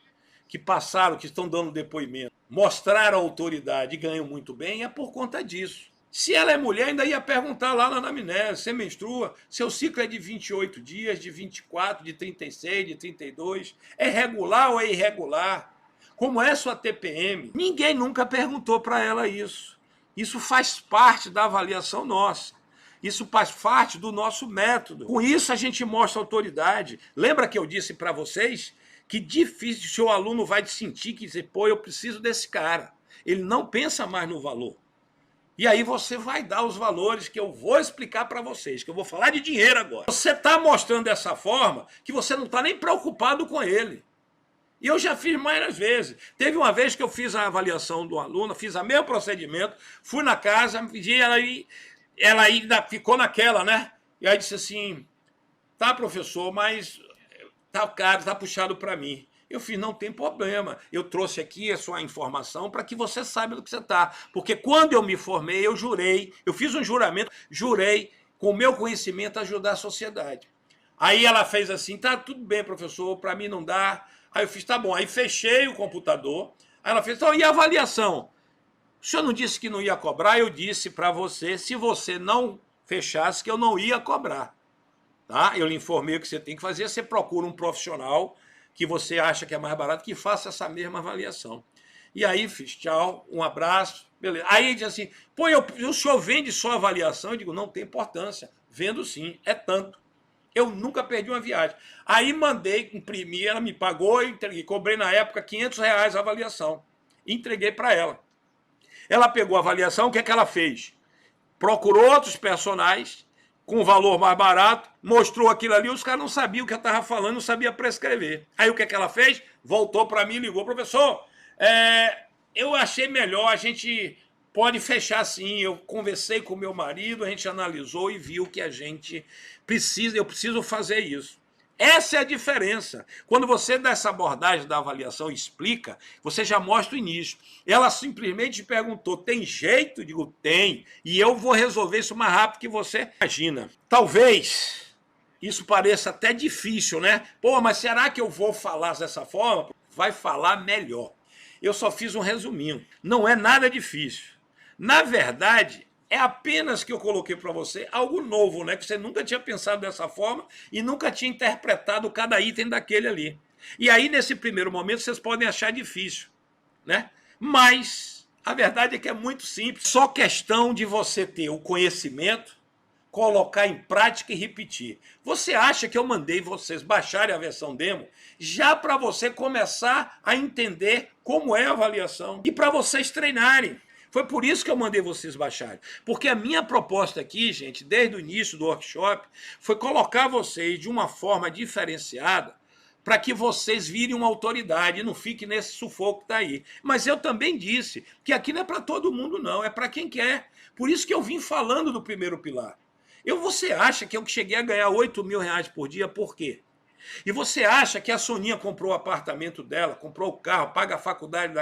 que passaram, que estão dando depoimento, mostraram autoridade e ganham muito bem, é por conta disso. Se ela é mulher, ainda ia perguntar lá na anamnese, você menstrua, seu ciclo é de 28 dias, de 24, de 36, de 32, é regular ou é irregular? Como é sua TPM? Ninguém nunca perguntou para ela isso. Isso faz parte da avaliação nossa. Isso faz parte do nosso método. Com isso a gente mostra autoridade. Lembra que eu disse para vocês que difícil o seu aluno vai sentir que dizer, pô, eu preciso desse cara. Ele não pensa mais no valor. E aí você vai dar os valores que eu vou explicar para vocês, que eu vou falar de dinheiro agora. Você está mostrando dessa forma que você não está nem preocupado com ele. E eu já fiz várias vezes. Teve uma vez que eu fiz a avaliação do aluno, fiz o mesmo procedimento, fui na casa, pedi, ela ainda ficou naquela, né? E aí disse assim, tá, professor, mas tá caro, tá puxado para mim. Eu fiz, não tem problema, eu trouxe aqui a sua informação para que você saiba do que você está. Porque quando eu me formei, eu jurei, eu fiz um juramento, jurei com o meu conhecimento ajudar a sociedade. Aí ela fez assim, tá tudo bem, professor, para mim não dá. Aí eu fiz, tá bom, aí fechei o computador. Aí ela fez, então, e a avaliação? O senhor não disse que não ia cobrar? Eu disse para você, se você não fechasse, que eu não ia cobrar. Tá? Eu lhe informei o que você tem que fazer, você procura um profissional que você acha que é mais barato, que faça essa mesma avaliação. E aí fiz, tchau, um abraço, beleza. Aí ele diz assim, pô, o senhor vende só avaliação? Eu digo, não tem importância, vendo sim, é tanto. Eu nunca perdi uma viagem. Aí mandei, imprimi, ela me pagou, eu entreguei. Cobrei na época R$500 a avaliação. Entreguei para ela. Ela pegou a avaliação, o que é que ela fez? Procurou outros personagens com valor mais barato, mostrou aquilo ali, os caras não sabiam o que eu estava falando, não sabia prescrever. Aí o que é que ela fez? Voltou para mim e ligou, professor, eu achei melhor, a gente pode fechar sim. Eu conversei com meu marido, a gente analisou e viu que a gente precisa, eu preciso fazer isso. Essa é a diferença. Quando você dá essa abordagem da avaliação e explica, você já mostra o início. Ela simplesmente perguntou, tem jeito? Eu digo, tem. E eu vou resolver isso mais rápido que você imagina. Talvez isso pareça até difícil, né? Pô, mas será que eu vou falar dessa forma? Vai falar melhor. Eu só fiz um resuminho. Não é nada difícil. Na verdade, é apenas que eu coloquei para você algo novo, né? Que você nunca tinha pensado dessa forma e nunca tinha interpretado cada item daquele ali. E aí, nesse primeiro momento, vocês podem achar difícil, né? Mas a verdade é que é muito simples. Só questão de você ter o conhecimento, colocar em prática e repetir. Você acha que eu mandei vocês baixarem a versão demo já para você começar a entender como é a avaliação e para vocês treinarem? Foi por isso que eu mandei vocês baixarem. Porque a minha proposta aqui, gente, desde o início do workshop, foi colocar vocês de uma forma diferenciada para que vocês virem uma autoridade e não fiquem nesse sufoco que está aí. Mas eu também disse que aqui não é para todo mundo, não, é para quem quer. Por isso que eu vim falando do primeiro pilar. Você acha que eu cheguei a ganhar R$8.000 por dia, por quê? E você acha que a Soninha comprou o apartamento dela, comprou o carro, paga a faculdade,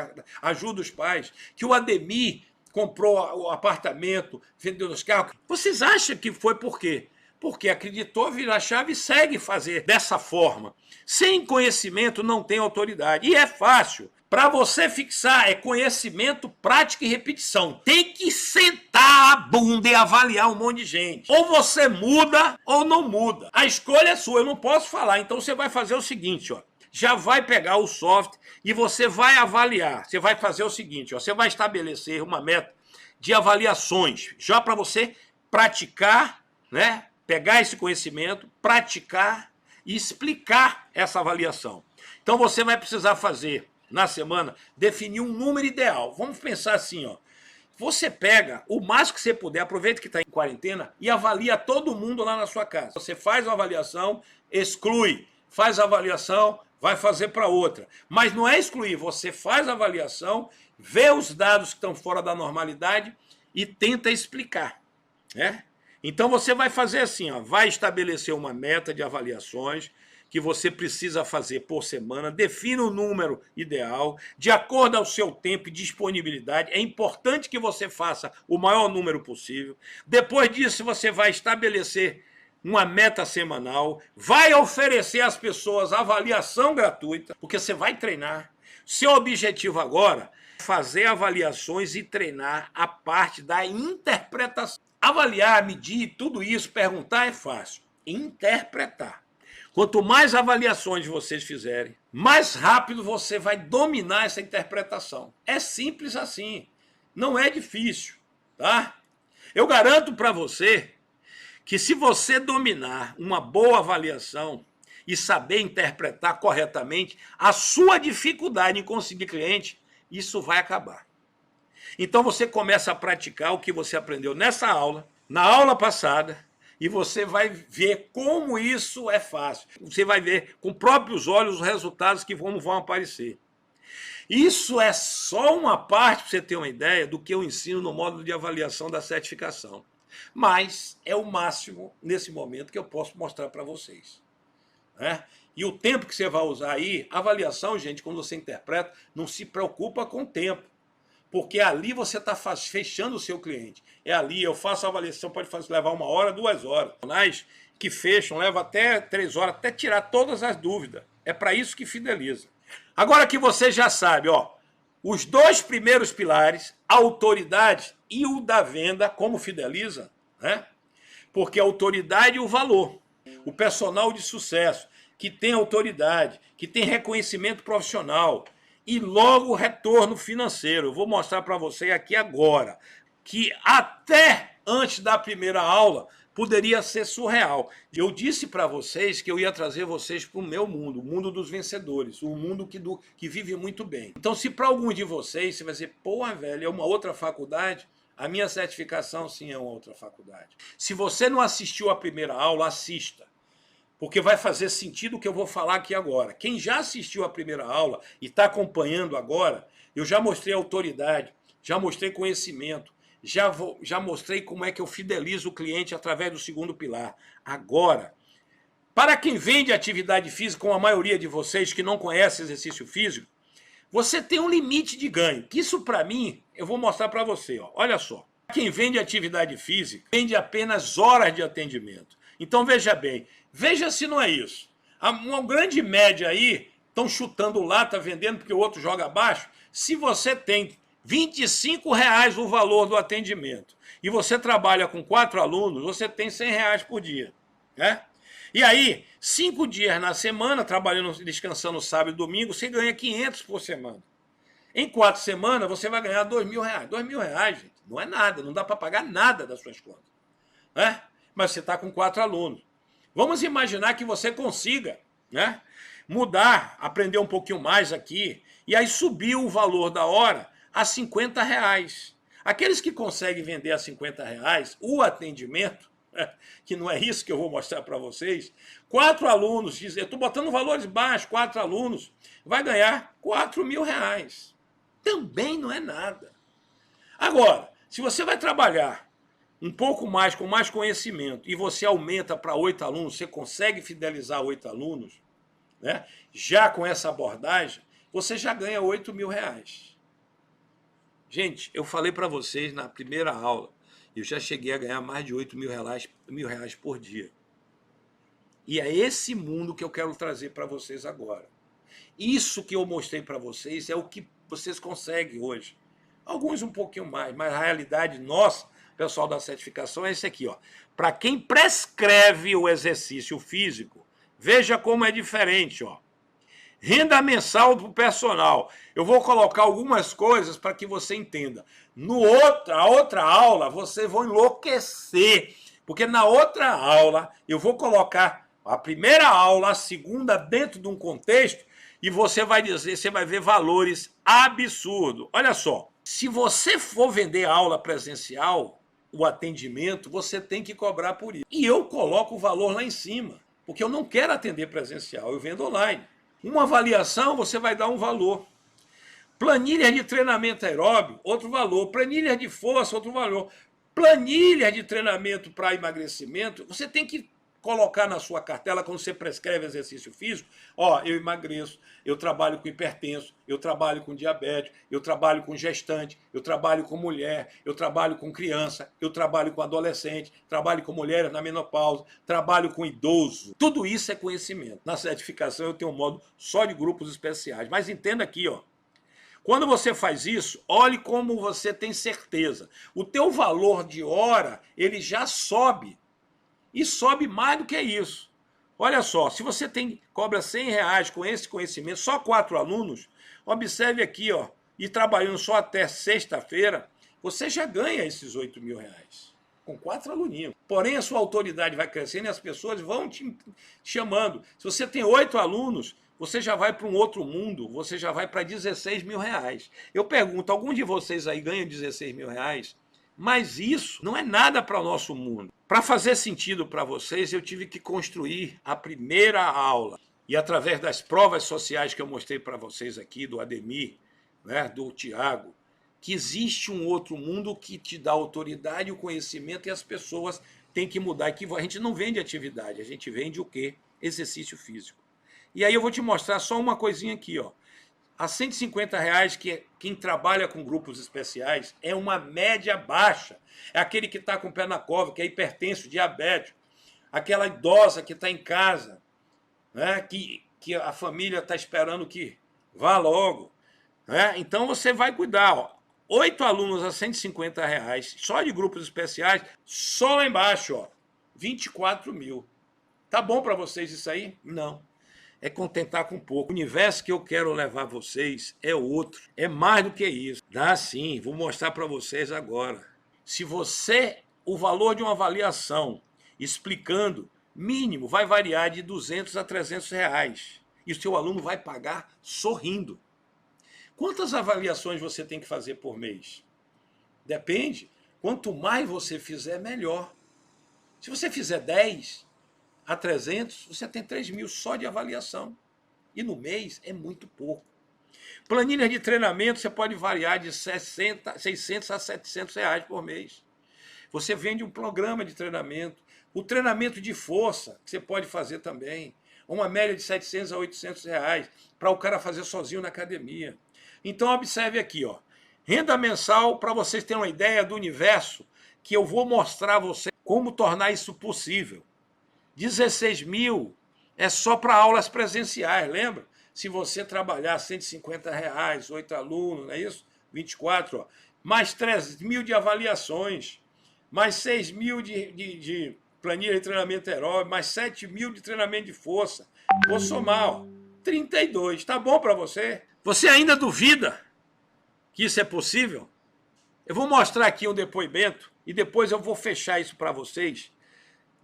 ajuda os pais, que o Ademir comprou o apartamento, vendeu os carros? Vocês acham que foi por quê? Porque acreditou, vira a chave e segue fazer dessa forma. Sem conhecimento não tem autoridade. E é fácil. Para você fixar, é conhecimento, prática e repetição. Tem que sentar a bunda e avaliar um monte de gente. Ou você muda ou não muda. A escolha é sua, eu não posso falar. Então você vai fazer o seguinte, ó. Já vai pegar o software e você vai avaliar. Você vai fazer o seguinte, ó. Você vai estabelecer uma meta de avaliações, já para você praticar, né? Pegar esse conhecimento, praticar e explicar essa avaliação. Então você vai precisar fazer na semana, definir um número ideal. Vamos pensar assim, ó. Você pega o máximo que você puder, aproveita que está em quarentena e avalia todo mundo lá na sua casa. Você faz uma avaliação, exclui, faz a avaliação, vai fazer para outra. Mas não é excluir, você faz a avaliação, vê os dados que estão fora da normalidade e tenta explicar, né? Então você vai fazer assim, ó, vai estabelecer uma meta de avaliações que você precisa fazer por semana, defina o número ideal, de acordo ao seu tempo e disponibilidade. É importante que você faça o maior número possível. Depois disso, você vai estabelecer uma meta semanal, vai oferecer às pessoas avaliação gratuita, porque você vai treinar. Seu objetivo agora é fazer avaliações e treinar a parte da interpretação. Avaliar, medir, tudo isso, perguntar é fácil. Interpretar. Quanto mais avaliações vocês fizerem, mais rápido você vai dominar essa interpretação. É simples assim, não é difícil, tá? Eu garanto para você que se você dominar uma boa avaliação e saber interpretar corretamente a sua dificuldade em conseguir cliente, isso vai acabar. Então você começa a praticar o que você aprendeu nessa aula, na aula passada, e você vai ver como isso é fácil. Você vai ver com próprios olhos os resultados que vão aparecer. Isso é só uma parte, para você ter uma ideia, do que eu ensino no módulo de avaliação da certificação. Mas é o máximo, nesse momento, que eu posso mostrar para vocês. Né? E o tempo que você vai usar aí, avaliação, gente, quando você interpreta, não se preocupa com o tempo. Porque ali você está fechando o seu cliente. É ali, eu faço a avaliação, pode levar 1 hora, 2 horas. Que fecham, leva até 3 horas, até tirar todas as dúvidas. É para isso que fideliza. Agora que você já sabe, ó, os 2 primeiros pilares, a autoridade e o da venda, como fideliza, né? Porque a autoridade e o valor. O personal de sucesso, que tem autoridade, que tem reconhecimento profissional, e logo o retorno financeiro. Eu vou mostrar para você aqui agora que até antes da primeira aula poderia ser surreal. Eu disse para vocês que eu ia trazer vocês para o meu mundo, o mundo dos vencedores, o mundo que vive muito bem. Então, se para algum de vocês você vai dizer, pô, velho, é uma outra faculdade, a minha certificação sim é uma outra faculdade. Se você não assistiu a primeira aula, assista. Porque vai fazer sentido o que eu vou falar aqui agora. Quem já assistiu a primeira aula e está acompanhando agora, eu já mostrei autoridade, já mostrei conhecimento, já mostrei como é que eu fidelizo o cliente através do 2º pilar. Agora, para quem vende atividade física, como a maioria de vocês que não conhece exercício físico, você tem um limite de ganho. Que isso, para mim, eu vou mostrar para você. Ó. Olha só. Quem vende atividade física, vende apenas horas de atendimento. Então, veja bem, veja se não é isso. Uma grande média aí, estão chutando lata, vendendo porque o outro joga abaixo. Se você tem R$25 o valor do atendimento e você trabalha com 4 alunos, você tem R$100 por dia. Né? E aí, 5 dias na semana, trabalhando, descansando sábado e domingo, você ganha 500 por semana. Em 4 semanas, você vai ganhar R$2.000. R$2.000, gente, não é nada, não dá para pagar nada das suas contas. Né? Mas você está com 4 alunos. Vamos imaginar que você consiga, né, mudar, aprender um pouquinho mais aqui, e aí subir o valor da hora a R$50. Aqueles que conseguem vender a R$50, o atendimento, que não é isso que eu vou mostrar para vocês, 4 alunos, eu estou botando valores baixos, 4 alunos, vai ganhar R$4.000. Também não é nada. Agora, se você vai trabalhar um pouco mais, com mais conhecimento, e você aumenta para 8 alunos, você consegue fidelizar 8 alunos, né? Já com essa abordagem, você já ganha R$8.000. Gente, eu falei para vocês na primeira aula, eu já cheguei a ganhar mais de R$8.000 por dia. E é esse mundo que eu quero trazer para vocês agora. Isso que eu mostrei para vocês é o que vocês conseguem hoje. Alguns um pouquinho mais, mas a realidade nossa, pessoal da certificação, é esse aqui, ó. Para quem prescreve o exercício físico, veja como é diferente, ó. Renda mensal para o personal. Eu vou colocar algumas coisas para que você entenda. A outra aula, vocês vão enlouquecer, porque na outra aula eu vou colocar a primeira aula, a segunda dentro de um contexto, e você vai ver valores absurdos. Olha só, se você for vender aula presencial, o atendimento, você tem que cobrar por isso. E eu coloco o valor lá em cima, porque eu não quero atender presencial, eu vendo online. Uma avaliação, você vai dar um valor. Planilha de treinamento aeróbio, outro valor. Planilha de força, outro valor. Planilha de treinamento para emagrecimento, você tem que colocar na sua cartela, quando você prescreve exercício físico, ó, eu emagreço, eu trabalho com hipertenso, eu trabalho com diabético, eu trabalho com gestante, eu trabalho com mulher, eu trabalho com criança, eu trabalho com adolescente, trabalho com mulheres na menopausa, trabalho com idoso. Tudo isso é conhecimento. Na certificação eu tenho um modo só de grupos especiais. Mas entenda aqui, ó. Quando você faz isso, olhe como você tem certeza. O teu valor de hora, ele já sobe. E sobe mais do que isso. Olha só, se você cobra R$100 com esse conhecimento, só 4 alunos, observe aqui, ó, e trabalhando só até sexta-feira, você já ganha esses R$8.000. com 4 aluninhos. Porém, a sua autoridade vai crescendo e as pessoas vão te chamando. Se você tem 8 alunos, você já vai para um outro mundo, você já vai para 16 mil reais. Eu pergunto, algum de vocês aí ganha 16 mil reais? Mas isso não é nada para o nosso mundo. Para fazer sentido para vocês, eu tive que construir a primeira aula. E através das provas sociais que eu mostrei para vocês aqui, do Ademir, né, do Tiago, que existe um outro mundo que te dá autoridade, o conhecimento, e as pessoas têm que mudar. Que a gente não vende atividade, a gente vende o quê? Exercício físico. E aí eu vou te mostrar só uma coisinha aqui, ó. A R$150, que quem trabalha com grupos especiais, é uma média baixa. É aquele que está com o pé na cova, que é hipertenso, diabético. Aquela idosa que está em casa, né, que a família está esperando que vá logo. Né? Então você vai cuidar, ó. 8 alunos a R$150, só de grupos especiais, só lá embaixo, ó, 24 mil. Tá bom para vocês isso aí? Não. É contentar com pouco. O universo que eu quero levar vocês é outro. É mais do que isso. Dá sim, vou mostrar para vocês agora. Se você, o valor de uma avaliação, explicando, mínimo, vai variar de R$200 a R$300. E o seu aluno vai pagar sorrindo. Quantas avaliações você tem que fazer por mês? Depende. Quanto mais você fizer, melhor. Se você fizer 10 a 300, você tem 3 mil só de avaliação. E no mês é muito pouco. Planilhas de treinamento você pode variar de 600 a R$700 por mês. Você vende um programa de treinamento. O treinamento de força, que você pode fazer também. Uma média de R$700 a R$800 para o cara fazer sozinho na academia. Então observe aqui, ó. Renda mensal, para vocês terem uma ideia do universo, que eu vou mostrar a vocês como tornar isso possível. 16 mil é só para aulas presenciais, lembra? Se você trabalhar R$150, 8 alunos, não é isso? 24, ó. Mais 3 mil de avaliações, mais 6 mil de planilha de treinamento aeróbico, mais 7 mil de treinamento de força. Vou somar, ó, 32. Tá bom para você? Você ainda duvida que isso é possível? Eu vou mostrar aqui um depoimento e depois eu vou fechar isso para vocês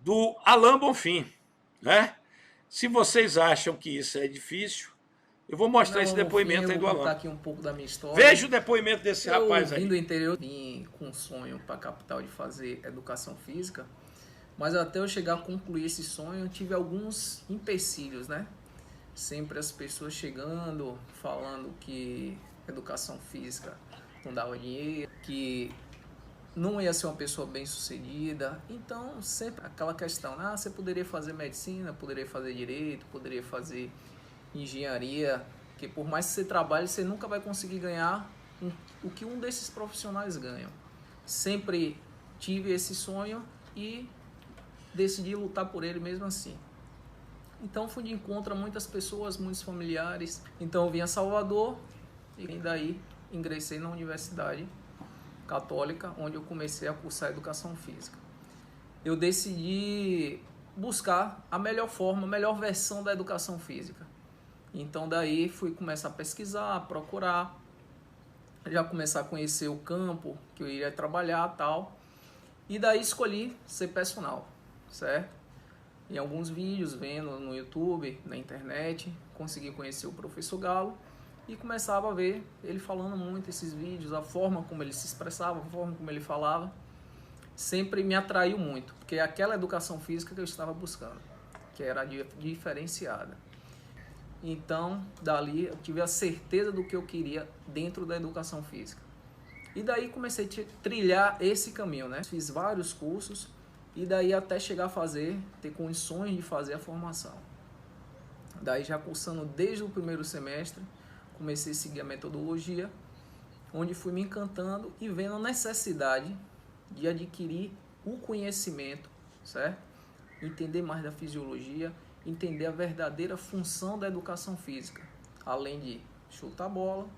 do Alain Bonfim, né? Se vocês acham que isso é difícil, eu vou mostrar esse depoimento aí do Alain. Vou contar aqui um pouco da minha história. Veja o depoimento desse rapaz aí. Eu vim do interior, vim com um sonho para a capital de fazer educação física, mas até eu chegar a concluir esse sonho, eu tive alguns empecilhos, né? Sempre as pessoas chegando, falando que educação física não dava dinheiro, que não ia ser uma pessoa bem sucedida. Então sempre aquela questão, você poderia fazer medicina, poderia fazer direito, poderia fazer engenharia, que por mais que você trabalhe, você nunca vai conseguir ganhar o que um desses profissionais ganham. Sempre tive esse sonho e decidi lutar por ele mesmo assim. Então fui de encontro a muitas pessoas, muitos familiares. Então eu vim a Salvador e daí ingressei na Universidade Católica, onde eu comecei a cursar Educação Física. Eu decidi buscar a melhor forma, a melhor versão da Educação Física. Então daí fui começar a pesquisar, a procurar, já começar a conhecer o campo que eu iria trabalhar e tal. E daí escolhi ser personal, certo? Em alguns vídeos, vendo no YouTube, na internet, consegui conhecer o professor Galo e começava a ver ele falando muito esses vídeos, a forma como ele se expressava, a forma como ele falava, sempre me atraiu muito, porque é aquela educação física que eu estava buscando, que era diferenciada. Então, dali eu tive a certeza do que eu queria dentro da educação física. E daí comecei a trilhar esse caminho, né? Fiz vários cursos e daí até chegar a ter condições de fazer a formação. Daí já cursando desde o primeiro semestre, comecei a seguir a metodologia, onde fui me encantando e vendo a necessidade de adquirir o conhecimento, certo? Entender mais da fisiologia, entender a verdadeira função da educação física, além de chutar a bola,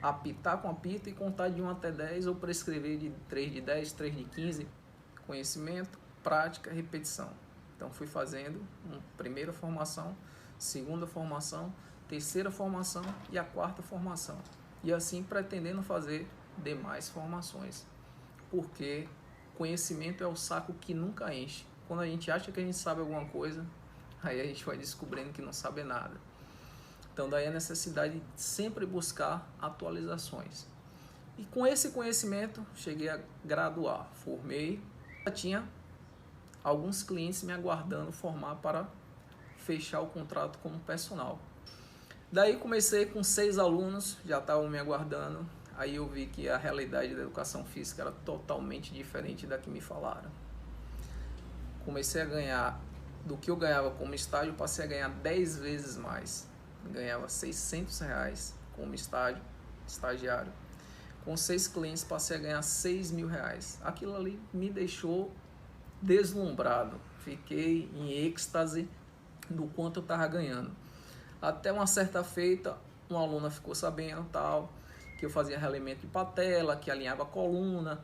apitar com apito e contar de 1 até 10 ou prescrever de 3 de 10, 3 de 15, conhecimento, prática, repetição. Então fui fazendo uma primeira formação, segunda formação, terceira formação e a quarta formação. E assim pretendendo fazer demais formações, porque conhecimento é o saco que nunca enche. Quando a gente acha que a gente sabe alguma coisa, aí a gente vai descobrindo que não sabe nada. Então daí a necessidade de sempre buscar atualizações. E com esse conhecimento, cheguei a graduar, formei, já tinha alguns clientes me aguardando formar para fechar o contrato como personal. Daí comecei com 6 alunos, já estavam me aguardando, aí eu vi que a realidade da educação física era totalmente diferente da que me falaram. Comecei a ganhar, do que eu ganhava como estágio, passei a ganhar 10 vezes mais. Ganhava R$600 como estagiário. Com 6 clientes passei a ganhar R$6.000. Aquilo ali me deixou deslumbrado. Fiquei em êxtase do quanto eu estava ganhando. Até uma certa feita, uma aluna ficou sabendo que eu fazia realimento de patela, que alinhava a coluna.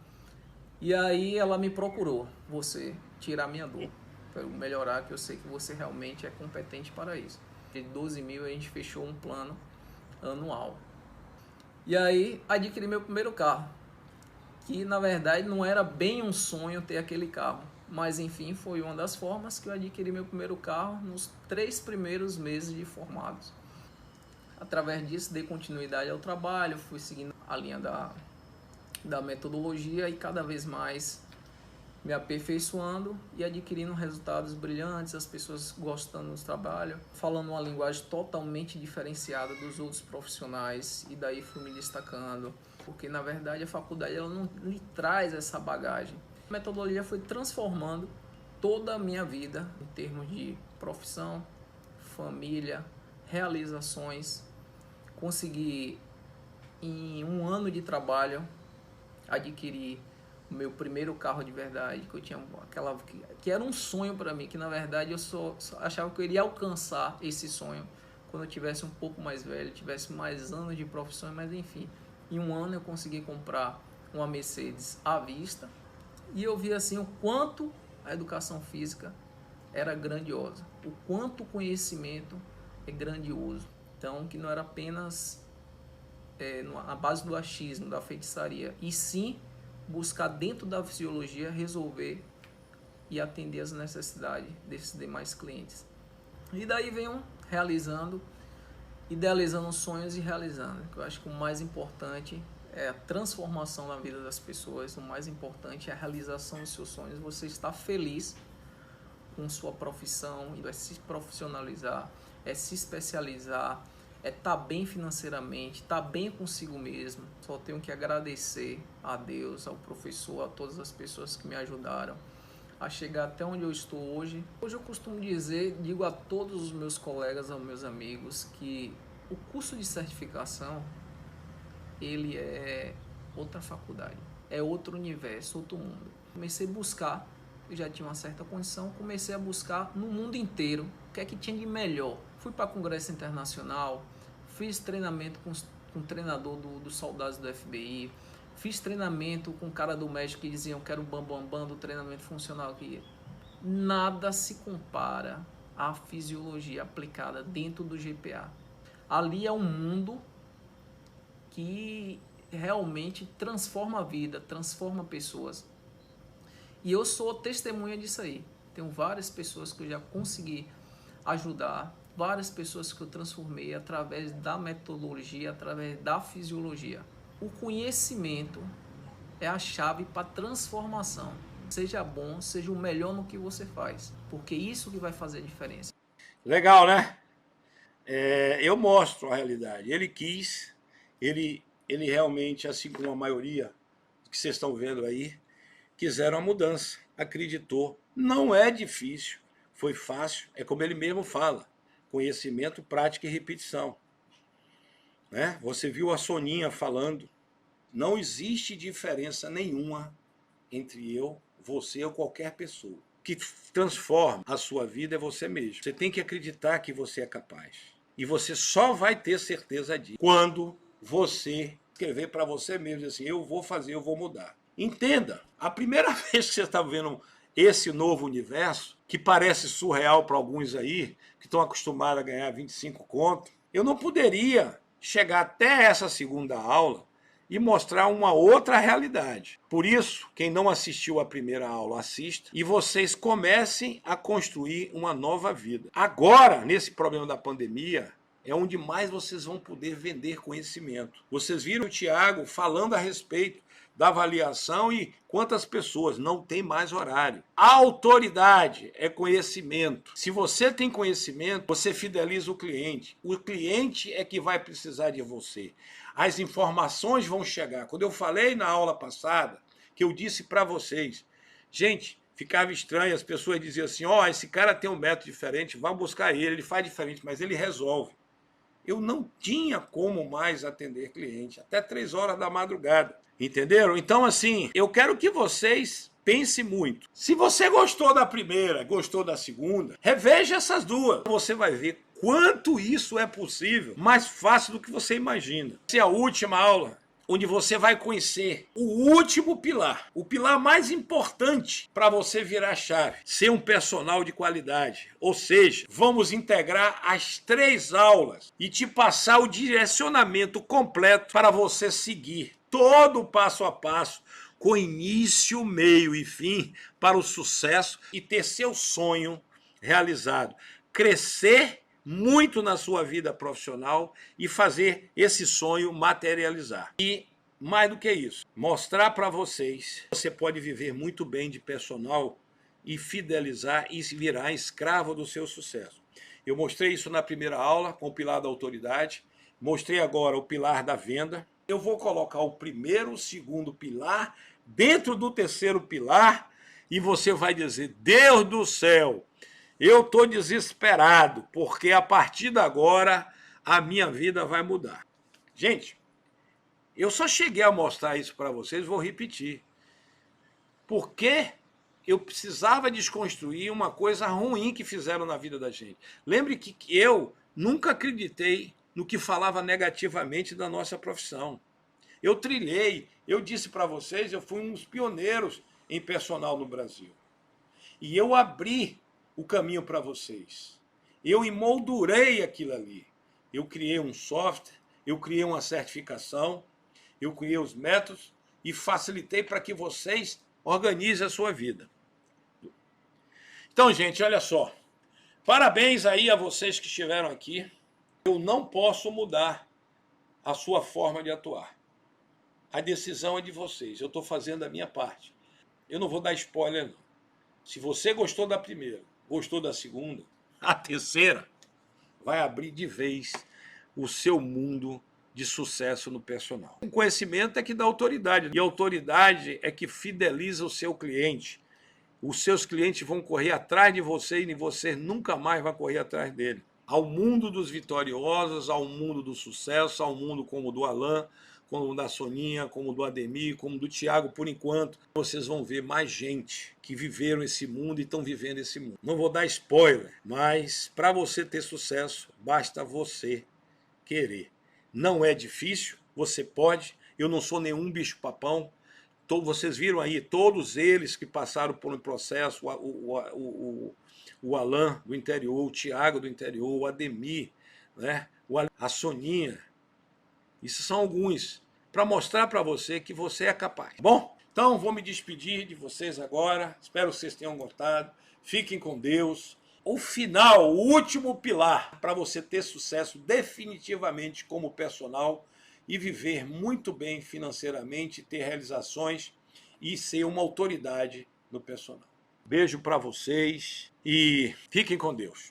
E aí ela me procurou. Você tirar minha dor, para eu melhorar, que eu sei que você realmente é competente para isso. De 12 mil a gente fechou um plano anual. E aí adquiri meu primeiro carro, que na verdade não era bem um sonho ter aquele carro, mas enfim, foi uma das formas que eu adquiri meu primeiro carro nos 3 primeiros meses de formados. Através disso dei continuidade ao trabalho, fui seguindo a linha da metodologia e cada vez mais me aperfeiçoando e adquirindo resultados brilhantes, as pessoas gostando do trabalho, falando uma linguagem totalmente diferenciada dos outros profissionais, e daí fui me destacando, porque na verdade a faculdade ela não lhe traz essa bagagem. A metodologia foi transformando toda a minha vida em termos de profissão, família, realizações. Consegui em 1 ano de trabalho adquirir o meu primeiro carro de verdade, que eu tinha que era um sonho para mim, que na verdade eu só achava que eu iria alcançar esse sonho quando eu tivesse um pouco mais velho, tivesse mais anos de profissão, mas enfim, em 1 ano eu consegui comprar uma Mercedes à vista, e eu vi assim o quanto a educação física era grandiosa, o quanto o conhecimento é grandioso. Então, que não era apenas na base do achismo, da feitiçaria, e sim buscar dentro da fisiologia resolver e atender as necessidades desses demais clientes. E daí venham realizando, idealizando sonhos e realizando. Eu acho que o mais importante é a transformação na vida das pessoas, o mais importante é a realização dos seus sonhos. Você está feliz com sua profissão, é se profissionalizar, é se especializar, é estar bem financeiramente, estar bem consigo mesmo. Só tenho que agradecer a Deus, ao professor, a todas as pessoas que me ajudaram a chegar até onde eu estou hoje. Hoje eu costumo digo a todos os meus colegas, aos meus amigos, que o curso de certificação, ele é outra faculdade, é outro universo, outro mundo. Comecei a buscar, eu já tinha uma certa condição, comecei a buscar no mundo inteiro o que é que tinha de melhor. Fui para congresso internacional, fiz treinamento com o treinador dos soldados do FBI, fiz treinamento com o cara do médico que diziam que era o bambambam do treinamento funcional aqui. Nada se compara à fisiologia aplicada dentro do GPA. Ali é um mundo que realmente transforma a vida, transforma pessoas. E eu sou testemunha disso aí. Tenho várias pessoas que eu já consegui ajudar, várias pessoas que eu transformei através da metodologia, através da fisiologia. O conhecimento é a chave para a transformação. Seja bom, seja o melhor no que você faz, porque isso que vai fazer a diferença. Legal, né? Eu mostro a realidade. Ele quis, ele realmente, assim como a maioria que vocês estão vendo aí, quiseram a mudança, acreditou. Não é difícil, foi fácil, é como ele mesmo fala, conhecimento, prática e repetição. Né? Você viu a Soninha falando, não existe diferença nenhuma entre eu, você ou qualquer pessoa. O que transforma a sua vida é você mesmo. Você tem que acreditar que você é capaz. E você só vai ter certeza disso quando você escrever para você mesmo assim, eu vou fazer, eu vou mudar. Entenda, a primeira vez que você está vendo esse novo universo, que parece surreal para alguns aí, que estão acostumados a ganhar 25 conto, eu não poderia chegar até essa segunda aula e mostrar uma outra realidade. Por isso, quem não assistiu à primeira aula, assista e vocês comecem a construir uma nova vida. Agora, nesse problema da pandemia, é onde mais vocês vão poder vender conhecimento. Vocês viram o Thiago falando a respeito da avaliação e quantas pessoas, não tem mais horário. A autoridade é conhecimento. Se você tem conhecimento, você fideliza o cliente. O cliente é que vai precisar de você. As informações vão chegar. Quando eu falei na aula passada, que eu disse para vocês, gente, ficava estranho, as pessoas diziam assim, esse cara tem um método diferente, vá buscar ele faz diferente, mas ele resolve. Eu não tinha como mais atender cliente, até 3 horas da madrugada. Entenderam? Então, assim, eu quero que vocês pensem muito. Se você gostou da primeira, gostou da segunda, reveja essas duas. Você vai ver quanto isso é possível, mais fácil do que você imagina. Essa é a última aula, onde você vai conhecer o último pilar, o pilar mais importante para você virar a chave, ser um personal de qualidade. Ou seja, vamos integrar as 3 aulas e te passar o direcionamento completo para você seguir todo o passo a passo, com início, meio e fim, para o sucesso e ter seu sonho realizado. Crescer muito na sua vida profissional e fazer esse sonho materializar. E, mais do que isso, mostrar para vocês que você pode viver muito bem de personal e fidelizar e virar escravo do seu sucesso. Eu mostrei isso na primeira aula, com o pilar da autoridade, mostrei agora o pilar da venda. Eu vou colocar o primeiro, o segundo pilar dentro do terceiro pilar e você vai dizer, Deus do céu, eu estou desesperado, porque a partir de agora a minha vida vai mudar. Gente, eu só cheguei a mostrar isso para vocês, vou repetir. Porque eu precisava desconstruir uma coisa ruim que fizeram na vida da gente. Lembre que eu nunca acreditei no que falava negativamente da nossa profissão. Eu trilhei, eu disse para vocês, eu fui um dos pioneiros em personal no Brasil. E eu abri o caminho para vocês. Eu emoldurei aquilo ali. Eu criei um software, eu criei uma certificação, eu criei os métodos e facilitei para que vocês organizem a sua vida. Então, gente, olha só. Parabéns aí a vocês que estiveram aqui. Eu não posso mudar a sua forma de atuar. A decisão é de vocês. Eu estou fazendo a minha parte. Eu não vou dar spoiler, não. Se você gostou da primeira, gostou da segunda, a terceira vai abrir de vez o seu mundo de sucesso no personal. O conhecimento é que dá autoridade. E a autoridade é que fideliza o seu cliente. Os seus clientes vão correr atrás de você e você nunca mais vai correr atrás dele. Ao mundo dos vitoriosos, ao mundo do sucesso, ao mundo como o do Alan, como o da Soninha, como o do Ademir, como o do Thiago, por enquanto, vocês vão ver mais gente que viveram esse mundo e estão vivendo esse mundo. Não vou dar spoiler, mas para você ter sucesso, basta você querer. Não é difícil, você pode. Eu não sou nenhum bicho-papão. Vocês viram aí, todos eles que passaram por um processo, o Alan do interior, o Thiago do interior, o Ademir, né? A Soninha. Isso são alguns, para mostrar para você que você é capaz. Bom, então vou me despedir de vocês agora. Espero que vocês tenham gostado. Fiquem com Deus. O final, o último pilar para você ter sucesso definitivamente como personal e viver muito bem financeiramente, ter realizações e ser uma autoridade no personal. Beijo para vocês e fiquem com Deus.